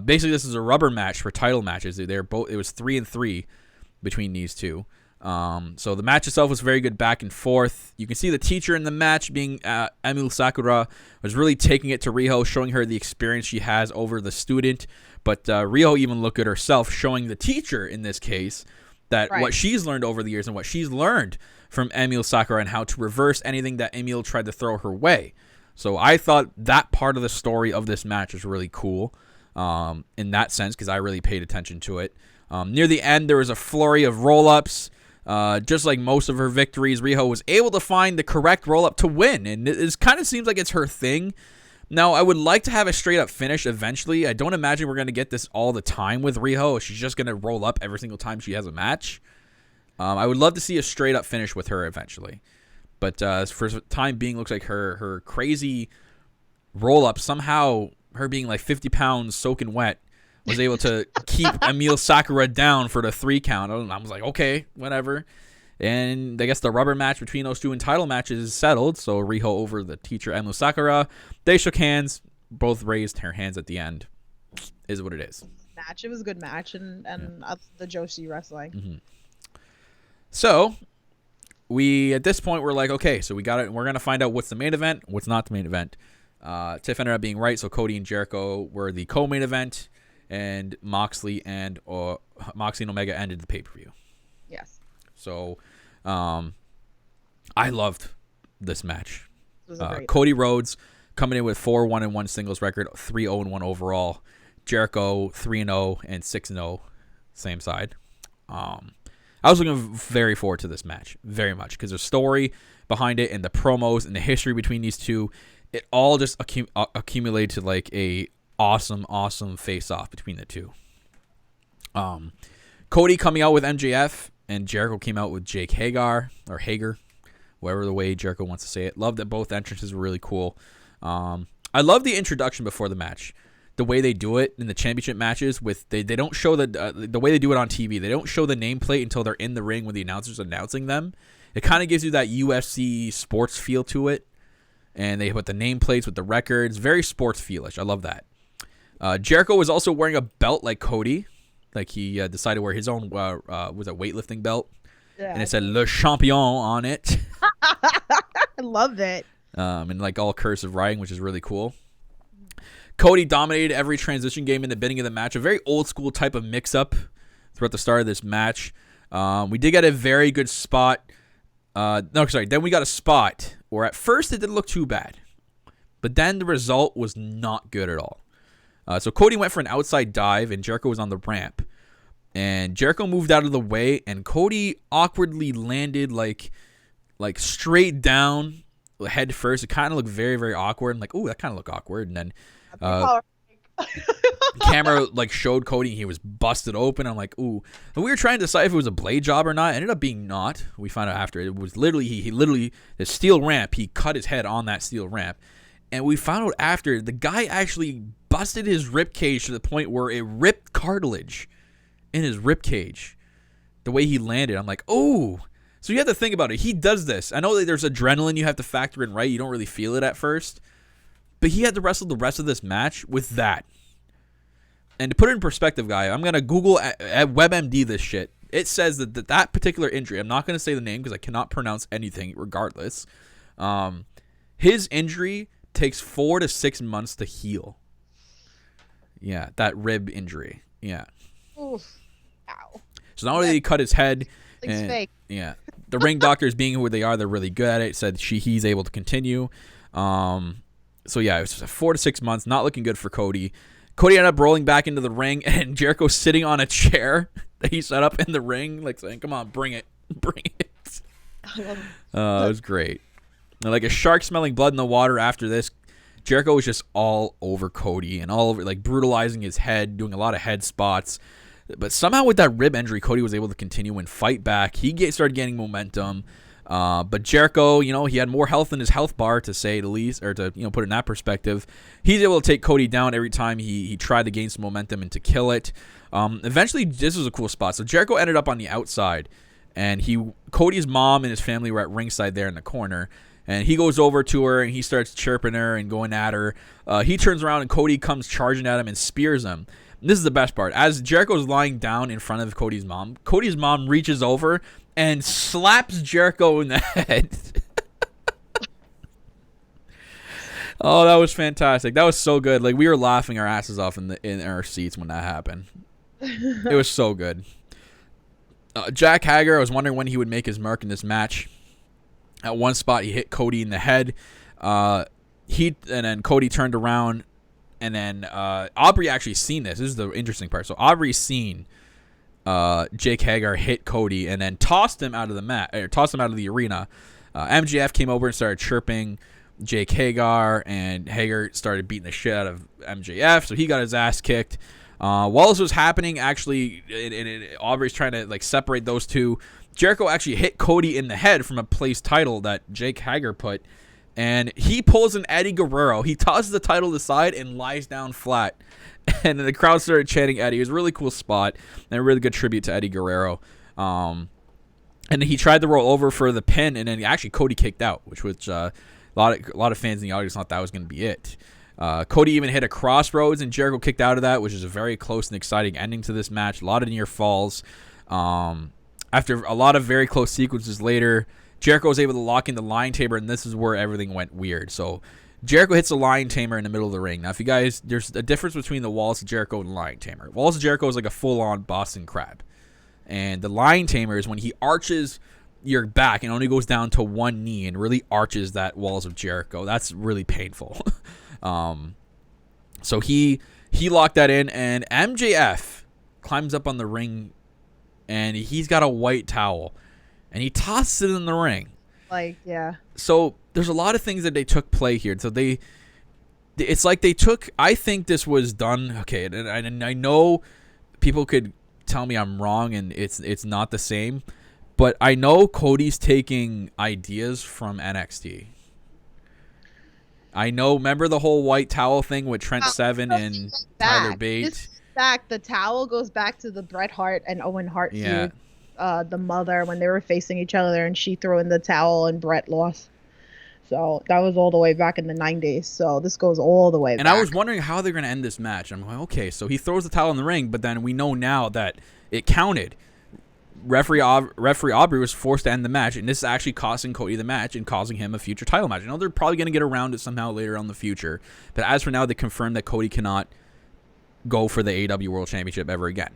E: basically, this is a rubber match for title matches. It was 3-3 between these two. So the match itself was very good back and forth. You can see the teacher in the match being Emil Sakura was really taking it to Riho, showing her the experience she has over the student. But Riho even looked at herself, showing the teacher in this case that what she's learned over the years and what she's learned from Emil Sakura and how to reverse anything that Emil tried to throw her way. So I thought that part of the story of this match was really cool. in that sense because I really paid attention to it. Near the end, there was a flurry of roll-ups. Just like most of her victories, Riho was able to find the correct roll-up to win, and it kind of seems like it's her thing. Now, I would like to have a straight-up finish eventually. I don't imagine we're going to get this all the time with Riho. She's just going to roll up every single time she has a match. I would love to see a straight-up finish with her eventually. But for the time being, looks like her crazy roll-up, somehow her being like 50 pounds soaking wet, was able to keep Emil Sakura down for the 3 count. I was like, okay, whatever. And I guess the rubber match between those 2 entitled matches is settled. So Riho over the teacher Emil Sakura. They shook hands. Both raised their hands at the end. Is what it is.
F: Match. It was a good match, and the Joshi wrestling.
E: Mm-hmm. So we at this point we're like, okay, so we got it. We're gonna find out what's the main event, what's not the main event. Tiff ended up being right. So Cody and Jericho were the co-main event. And Moxley and Omega ended the pay-per-view.
F: Yes.
E: So, I loved this match.
F: Great
E: Cody Rhodes coming in with 4-1-1 singles record, 3-0-1 overall. Jericho 3-0 and 6-0, same side. I was looking very forward to this match, very much, because the story behind it and the promos and the history between these two, it all just accumulated to like a awesome face-off between the two. Cody coming out with MJF, and Jericho came out with Jake Hager, whatever the way Jericho wants to say it. Love that both entrances were really cool. I love the introduction before the match. The way they do it in the championship matches, with they don't show the way they do it on TV. They don't show the nameplate until they're in the ring when the announcer's announcing them. It kind of gives you that UFC sports feel to it. And they put the nameplates with the records. Very sports feelish. I love that. Jericho was also wearing a belt like Cody. Like he decided to wear his own was a weightlifting belt. Yeah. And it said Le Champion on it.
F: I love it.
E: And like all cursive writing, which is really cool. Cody dominated every transition game in the beginning of the match. A very old school type of mix-up throughout the start of this match. We did get a very good spot. Then we got a spot where at first it didn't look too bad. But then the result was not good at all. So Cody went for an outside dive, and Jericho was on the ramp. And Jericho moved out of the way, and Cody awkwardly landed like straight down, head first. It kind of looked very, very awkward. I'm like, ooh, that kind of looked awkward. And then camera like showed Cody, and he was busted open. I'm like, ooh. And we were trying to decide if it was a blade job or not. It ended up being not. We found out after. It was literally, he literally, the steel ramp, he cut his head on that steel ramp. And we found out after, the guy actually busted his rib cage to the point where it ripped cartilage in his rib cage. The way he landed, I'm like, oh. So you have to think about it. He does this. I know that there's adrenaline you have to factor in, right? You don't really feel it at first. But he had to wrestle the rest of this match with that. And to put it in perspective, guy, I'm going to Google at WebMD this shit. It says that particular injury, I'm not going to say the name because I cannot pronounce anything regardless. His injury takes 4 to 6 months to heal. Yeah, that rib injury. Yeah.
F: Oof. Ow.
E: So not only did he cut his head,
F: It's fake.
E: Yeah, the ring doctors being who they are, they're really good at it. Said he's able to continue. So yeah, it was 4 to 6 months, not looking good for Cody. Cody ended up rolling back into the ring, and Jericho sitting on a chair that he set up in the ring, like saying, "Come on, bring it." It was great. And like a shark smelling blood in the water after this. Jericho was just all over Cody and all over, like brutalizing his head, doing a lot of head spots. But somehow with that rib injury, Cody was able to continue and fight back. He started gaining momentum. But Jericho, he had more health in his health bar, to say the least, or to put it in that perspective. He's able to take Cody down every time he tried to gain some momentum and to kill it. Eventually, this was a cool spot. So Jericho ended up on the outside, and Cody's mom and his family were at ringside there in the corner. And he goes over to her, and he starts chirping her and going at her. He turns around, and Cody comes charging at him and spears him. And this is the best part. As Jericho's lying down in front of Cody's mom reaches over and slaps Jericho in the head. Oh, that was fantastic. That was so good. Like, we were laughing our asses off in our seats when that happened. It was so good. Jack Hager, I was wondering when he would make his mark in this match. At one spot, he hit Cody in the head. And then Cody turned around And then Aubrey actually seen this. This is the interesting part. So Aubrey's seen Jake Hager hit Cody and then tossed him out of the mat, or tossed him out of the arena. MJF came over and started chirping Jake Hager, and Hager started beating the shit out of MJF, so he got his ass kicked. While this was happening, actually, Aubrey's trying to like separate those two. Jericho actually hit Cody in the head from a place title that Jake Hager put, and he pulls an Eddie Guerrero. He tosses the title aside and lies down flat. And then the crowd started chanting Eddie. It was a really cool spot and a really good tribute to Eddie Guerrero. And then he tried to roll over for the pin, and then actually Cody kicked out, which a lot of fans in the audience thought that was going to be it. Cody even hit a crossroads, and Jericho kicked out of that, which is a very close and exciting ending to this match. A lot of near falls. After a lot of very close sequences later, Jericho was able to lock in the lion tamer, and this is where everything went weird. So Jericho hits a lion tamer in the middle of the ring. Now, if you guys, there's a difference between the Wallace of Jericho and the lion tamer. Wallace of Jericho is like a full-on Boston crab. And the lion tamer is when he arches your back and only goes down to one knee and really arches that Wallace of Jericho. That's really painful. So he locked that in, and MJF climbs up on the ring, and he's got a white towel, and he tosses it in the ring.
F: Like, yeah.
E: So there's a lot of things that they took play here. So it's like they took, I think this was done, okay, and I know people could tell me I'm wrong and it's not the same, but I know Cody's taking ideas from NXT. I know, remember the whole white towel thing with Trent Seven and Tyler Bate?
F: The towel goes back to the Bret Hart and Owen Hart feud. The mother, when they were facing each other and she threw in the towel and Bret lost. So that was all the way back in the 90s. So this goes all the way back.
E: And I was wondering how they're going to end this match. I'm like, okay, so he throws the towel in the ring, but then we know now that it counted. Referee Aubrey was forced to end the match, and this is actually costing Cody the match and causing him a future title match. I know they're probably going to get around it somehow later on in the future, but as for now, they confirmed that Cody cannot go for the AEW World Championship ever again.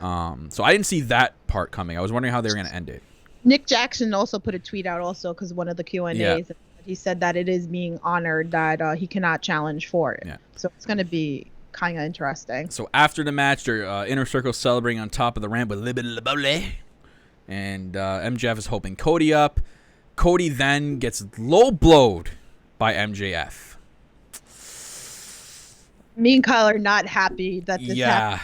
E: So I didn't see that part coming. I was wondering how they were going to end it.
F: Nick Jackson also put a tweet out also because one of the Q&As.
E: Yeah.
F: He said that it is being honored that he cannot challenge for it.
E: Yeah.
F: So it's going to be kind of interesting.
E: So after the match, they're Inner Circle celebrating on top of the ramp with a little bit of bubbly. And MJF is hoping Cody up. Cody then gets low blowed by MJF.
F: Me and Kyle are not happy that this happened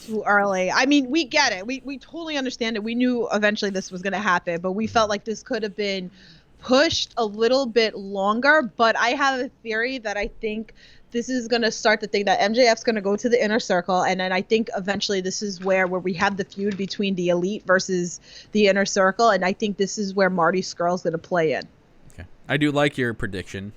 F: too early. I mean, we get it. We totally understand it. We knew eventually this was going to happen, but we felt like this could have been pushed a little bit longer. But I have a theory that I think this is going to start the thing that MJF's going to go to the Inner Circle, and then I think eventually this is where we have the feud between the Elite versus the Inner Circle, and I think this is where Marty Scurll's going to play in.
E: Okay, I do like your prediction.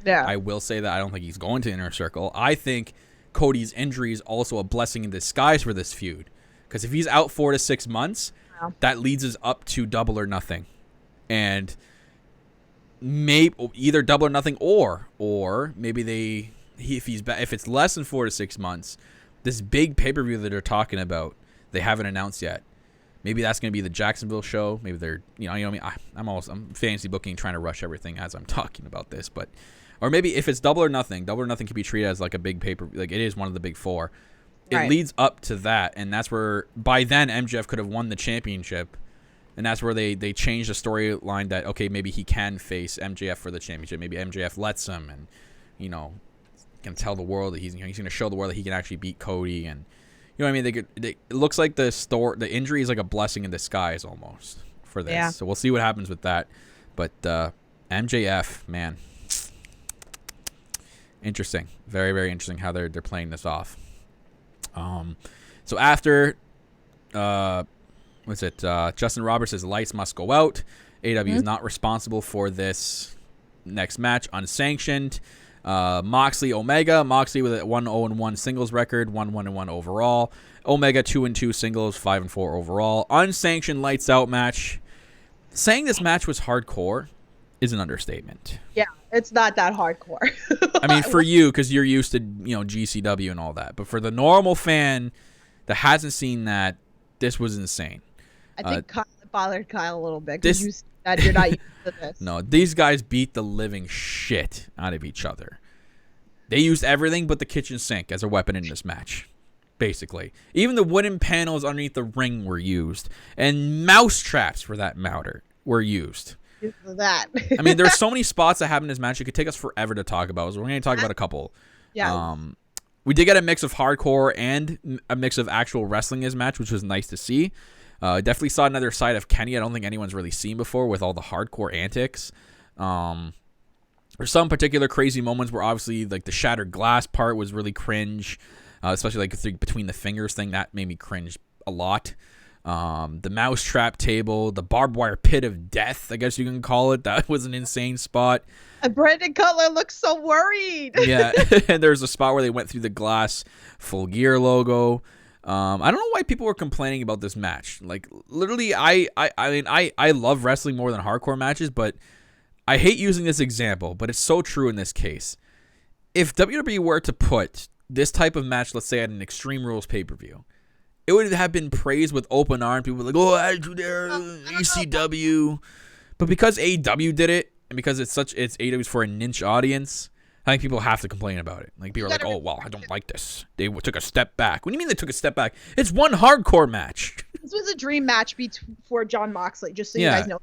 F: Yeah.
E: I will say that I don't think he's going to Inner Circle. I think Cody's injury is also a blessing in disguise for this feud, because if he's out 4 to 6 months, that leads us up to Double or Nothing, and maybe either Double or Nothing or maybe if it's less than 4 to 6 months, this big pay-per-view that they're talking about, they haven't announced yet. Maybe that's going to be the Jacksonville show. Maybe they're, you know what I mean? I'm fantasy booking, trying to rush everything as I'm talking about this, but, or maybe if it's Double or Nothing can be treated as like a big pay-per-view, like it is one of the big four. It leads up to that, and that's where by then MJF could have won the championship, and that's where they changed the storyline that okay, maybe he can face MJF for the championship. Maybe MJF lets him, and can tell the world that he's going to show the world that he can actually beat Cody, and you know what I mean. It looks like the injury is like a blessing in disguise almost for this. Yeah. So we'll see what happens with that. But MJF, man, interesting, very very interesting how they're playing this off. So after Justin Roberts says lights must go out. AEW is not responsible for this next match, unsanctioned. Moxley Omega. Moxley with a 1-0-1 singles record, 1-1-1 overall. Omega 2-2 singles, 5-4 overall. Unsanctioned lights out match. Saying this match was hardcore is an understatement.
F: Yeah, it's not that hardcore.
E: I mean, for you, because you're used to GCW and all that, but for the normal fan that hasn't seen that, this was insane.
F: I think Kyle bothered Kyle a little bit because you said that you're not used to this.
E: No, these guys beat the living shit out of each other. They used everything but the kitchen sink as a weapon in this match. Basically. Even the wooden panels underneath the ring were used. And mouse traps, for that matter, were used.
F: That.
E: I mean, there's so many spots that happen in this match. It could take us forever to talk about. So we're going to talk about a couple.
F: Yeah.
E: We did get a mix of hardcore and a mix of actual wrestling in this match, which was nice to see. Definitely saw another side of Kenny I don't think anyone's really seen before with all the hardcore antics. There's some particular crazy moments where obviously like the shattered glass part was really cringe, especially like between the fingers thing. That made me cringe a lot. The mousetrap table, the barbed wire pit of death, I guess you can call it. That was an insane spot.
F: And Brandon Cutler looks so worried.
E: Yeah, and there's a spot where they went through the glass Full Gear logo. I don't know why people were complaining about this match. Like, literally, I mean, I love wrestling more than hardcore matches, but I hate using this example, but it's so true in this case. If WWE were to put this type of match, let's say, at an Extreme Rules pay-per-view, it would have been praised with open arms. People were like, oh, attitude there, ECW. But because AEW did it, and because it's AEW's for a niche audience, I think people have to complain about it. Like, people are like, oh, well, I don't like this. They took a step back. What do you mean they took a step back? It's one hardcore match.
F: This was a dream match for Jon Moxley, just so you guys know.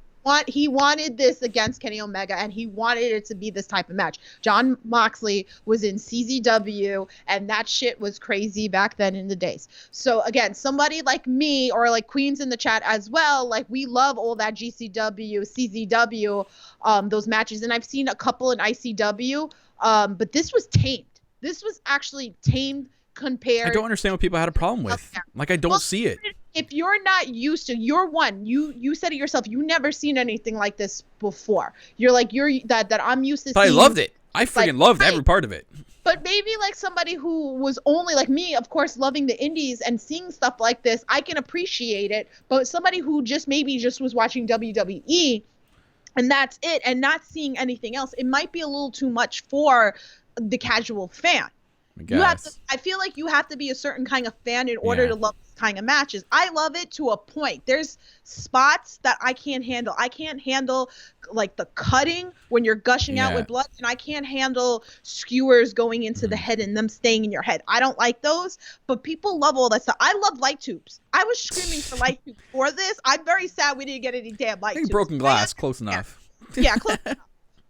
F: He wanted this against Kenny Omega, and he wanted it to be this type of match. Jon Moxley was in CZW, and that shit was crazy back then in the days. So, again, somebody like me, or like Queens in the chat as well, like, we love all that GCW, CZW, those matches. And I've seen a couple in ICW, but this was tamed. This was actually tamed compared.
E: I don't understand what people had a problem with. Like, I don't see it.
F: If you're not used to, you said it yourself, you never seen anything like this before. You're like, that I'm used to
E: but
F: seeing.
E: I loved it. I freaking loved every part of it.
F: But maybe like somebody who was only like me, of course, loving the indies and seeing stuff like this, I can appreciate it. But somebody who just was watching WWE and that's it, and not seeing anything else, it might be a little too much for the casual fan. I feel like you have to be a certain kind of fan in order to love this kind of matches. I love it to a point. There's spots that I can't handle. I can't handle like the cutting when you're gushing out with blood, and I can't handle skewers going into the head and them staying in your head. I don't like those, but people love all that stuff. I love light tubes. I was screaming for light tubes for this. I'm very sad we didn't get any damn light tubes.
E: Broken glass, close enough.
F: Yeah, close enough.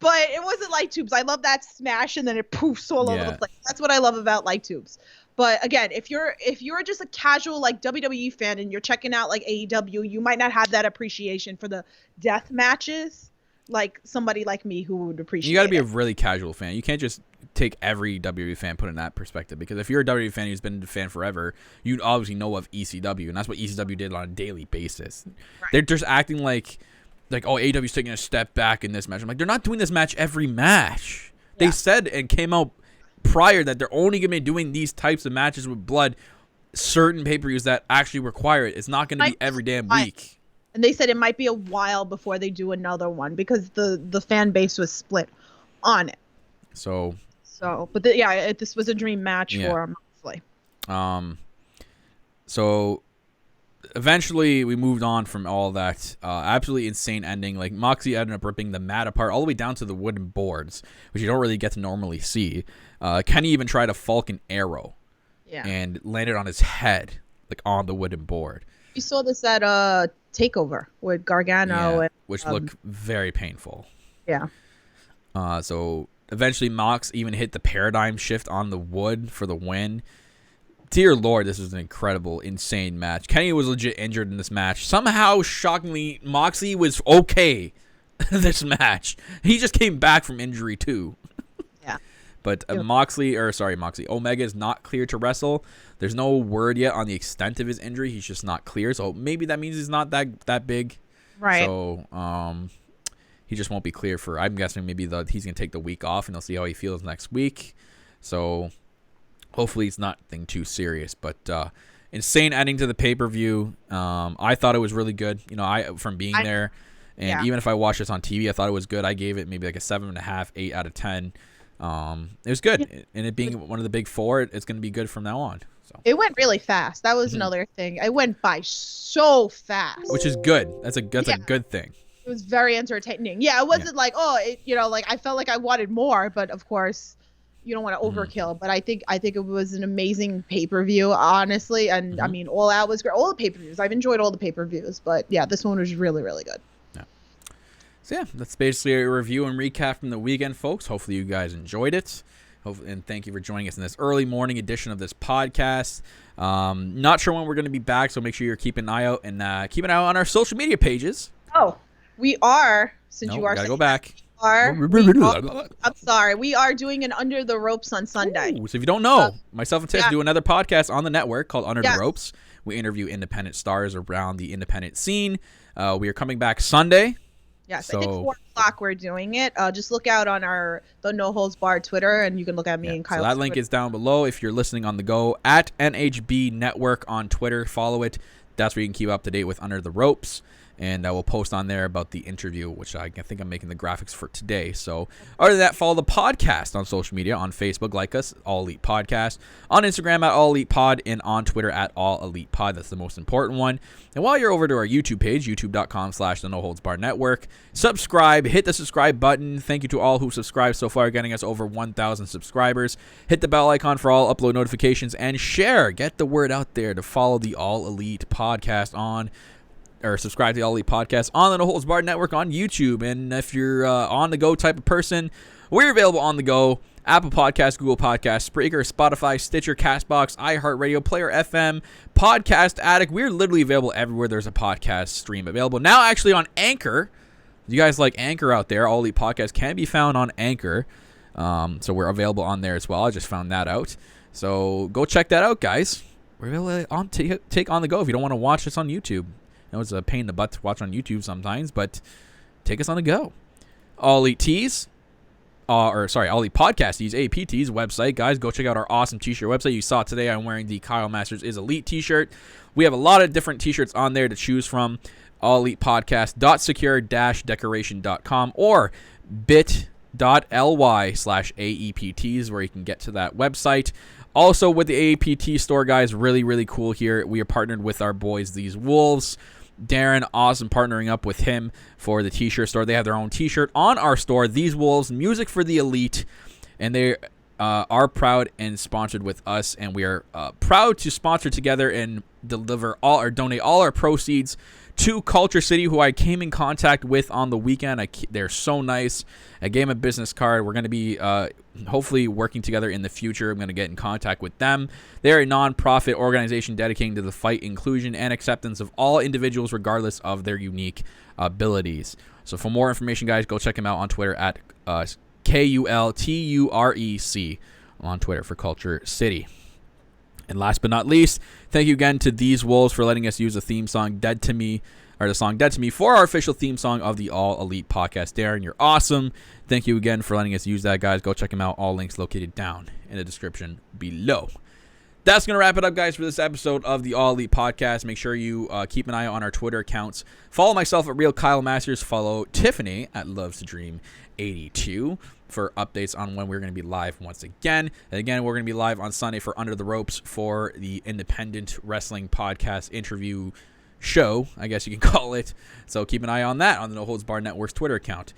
F: But it wasn't light tubes. I love that smash and then it poofs all over the place. That's what I love about light tubes. But again, if you're just a casual like WWE fan and you're checking out like AEW, you might not have that appreciation for the death matches like somebody like me who would appreciate. You
E: got to be a really casual fan. You can't just take every WWE fan, put in that perspective, because if you're a WWE fan who's been a fan forever, you'd obviously know of ECW, and that's what ECW did on a daily basis. Right. They're just acting like oh, AEW's taking a step back in this match. I'm like, they're not doing this match every match. They said and came out prior that they're only going to be doing these types of matches with blood, certain pay-per-views that actually require it. It's not going to be every damn week.
F: And they said it might be a while before they do another one because the fan base was split on it. But this was a dream match for Moxley.
E: So eventually, we moved on from all that. Absolutely insane ending. Like, Moxley ended up ripping the mat apart all the way down to the wooden boards, which you don't really get to normally see. Kenny even tried a Falcon Arrow and landed on his head, like, on the wooden board.
F: You saw this at TakeOver with Gargano.
E: Which looked very painful.
F: Yeah.
E: So, eventually, Mox even hit the paradigm shift on the wood for the win. Dear Lord, this was an incredible, insane match. Kenny was legit injured in this match. Somehow, shockingly, Moxley was okay in this match. He just came back from injury, too.
F: Yeah.
E: But Omega is not cleared to wrestle. There's no word yet on the extent of his injury. He's just not clear. So maybe that means he's not that big.
F: Right.
E: So he just won't be clear for, I'm guessing maybe he's going to take the week off and they'll see how he feels next week. So hopefully it's nothing too serious, but insane ending to the pay-per-view. I thought it was really good, from being there. And even if I watched this on TV, I thought it was good. I gave it maybe like a 7.5, 8 out of 10. It was good. And it being one of the big four, it's going to be good from now on. So
F: it went really fast. That was another thing. It went by so fast.
E: Which is good. That's a good thing.
F: It was very entertaining. Yeah, it wasn't like, I felt like I wanted more, but of course, overkill, but I think it was an amazing pay-per-view, honestly. And I mean, All Out was great. All the pay-per-views, I've enjoyed all the pay-per-views, but yeah, this one was really, really good.
E: Yeah. So yeah, that's basically a review and recap from the weekend, folks. Hopefully you guys enjoyed it. And thank you for joining us in this early morning edition of this podcast. Not sure when we're going to be back, so make sure you're keeping an eye out and keep an eye out on our social media pages.
F: Oh, we are. Since you are,
E: gotta go back.
F: I'm sorry. We are doing an Under the Ropes on Sunday.
E: Ooh, so if you don't know, myself and Tiff do another podcast on the network called Under the Ropes. We interview independent stars around the independent scene. We are coming back Sunday.
F: Yes, I think 4 o'clock we're doing it. Just look out on the No Holds Barred Twitter, and you can look at me and Kyle.
E: So that link is down below if you're listening on the go. At NHB Network on Twitter. Follow it. That's where you can keep up to date with Under the Ropes. And I will post on there about the interview, which I think I'm making the graphics for today. So other than that, follow the podcast on social media. On Facebook, like us, All Elite Podcast. On Instagram, at All Elite Pod. And on Twitter, at All Elite Pod. That's the most important one. And while you're over to our YouTube page, youtube.com/The No Holds Barred Network, subscribe. Hit the subscribe button. Thank you to all who subscribed so far, getting us over 1,000 subscribers. Hit the bell icon for all upload notifications. And share. Get the word out there to follow the All Elite Podcast or subscribe to the All Elite Podcast on the No Holds Barred Network on YouTube. And if you're on the go type of person, we're available on the go. Apple Podcasts, Google Podcasts, Spreaker, Spotify, Stitcher, Castbox, iHeartRadio, Player FM, Podcast Addict. We're literally available everywhere there's a podcast stream available. Now actually on Anchor. You guys like Anchor out there. All Elite Podcasts can be found on Anchor. So we're available on there as well. I just found that out. So go check that out, guys. We're available on take on the go if you don't want to watch us on YouTube. I know it's a pain in the butt to watch on YouTube sometimes, but take us on the go. All Elite Tees, All Elite Podcast Tees, AEP Tees website. Guys, go check out our awesome t-shirt website. You saw today I'm wearing the Kyle Masters is Elite t-shirt. We have a lot of different t-shirts on there to choose from. allelitepodcast.secure-decoration.com or bit.ly/AEPTs where you can get to that website. Also with the AEPT store, guys, really, really cool here. We are partnered with our boys, These Wolves. Darren, awesome partnering up with him for the t-shirt store. They have their own t-shirt on our store, These Wolves, music for the elite. And they are proud and sponsored with us. And we are proud to sponsor together and donate all our proceeds to Culture City, who I came in contact with on the weekend. They're so nice. I gave them a business card. We're going to be hopefully working together in the future. I'm going to get in contact with them. They're a non-profit organization dedicating to the fight, inclusion, and acceptance of all individuals regardless of their unique abilities. So for more information, guys, go check them out on Twitter at KULTUREC on Twitter for Culture City. And last but not least, thank you again to These Wolves for letting us use the theme song Dead to Me, or the song Dead to Me, for our official theme song of the All Elite Podcast. Darren, you're awesome. Thank you again for letting us use that, guys. Go check them out. All links located down in the description below. That's going to wrap it up, guys, for this episode of the All Elite Podcast. Make sure you keep an eye on our Twitter accounts. Follow myself at Real Kyle Masters. Follow Tiffany at Loves to Dream 82 for updates on when we're going to be live once again. And again, we're going to be live on Sunday for Under the Ropes for the Independent Wrestling Podcast interview show, I guess you can call it. So keep an eye on that on the No Holds Barred Network's Twitter account.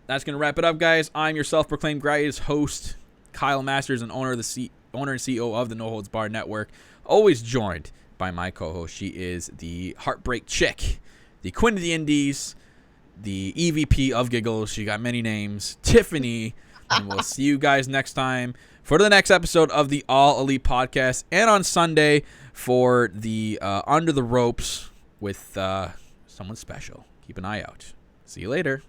E: That's going to wrap it up, guys. I'm your self-proclaimed greatest host, Kyle Masters, and owner and CEO of the No Holds Barred Network. Always joined by my co-host. She is the Heartbreak Chick, the Queen of the Indies, the EVP of Giggles. She got many names, Tiffany. And we'll see you guys next time for the next episode of the All Elite Podcast, and on Sunday for the Under the Ropes with someone special. Keep an eye out. See you later.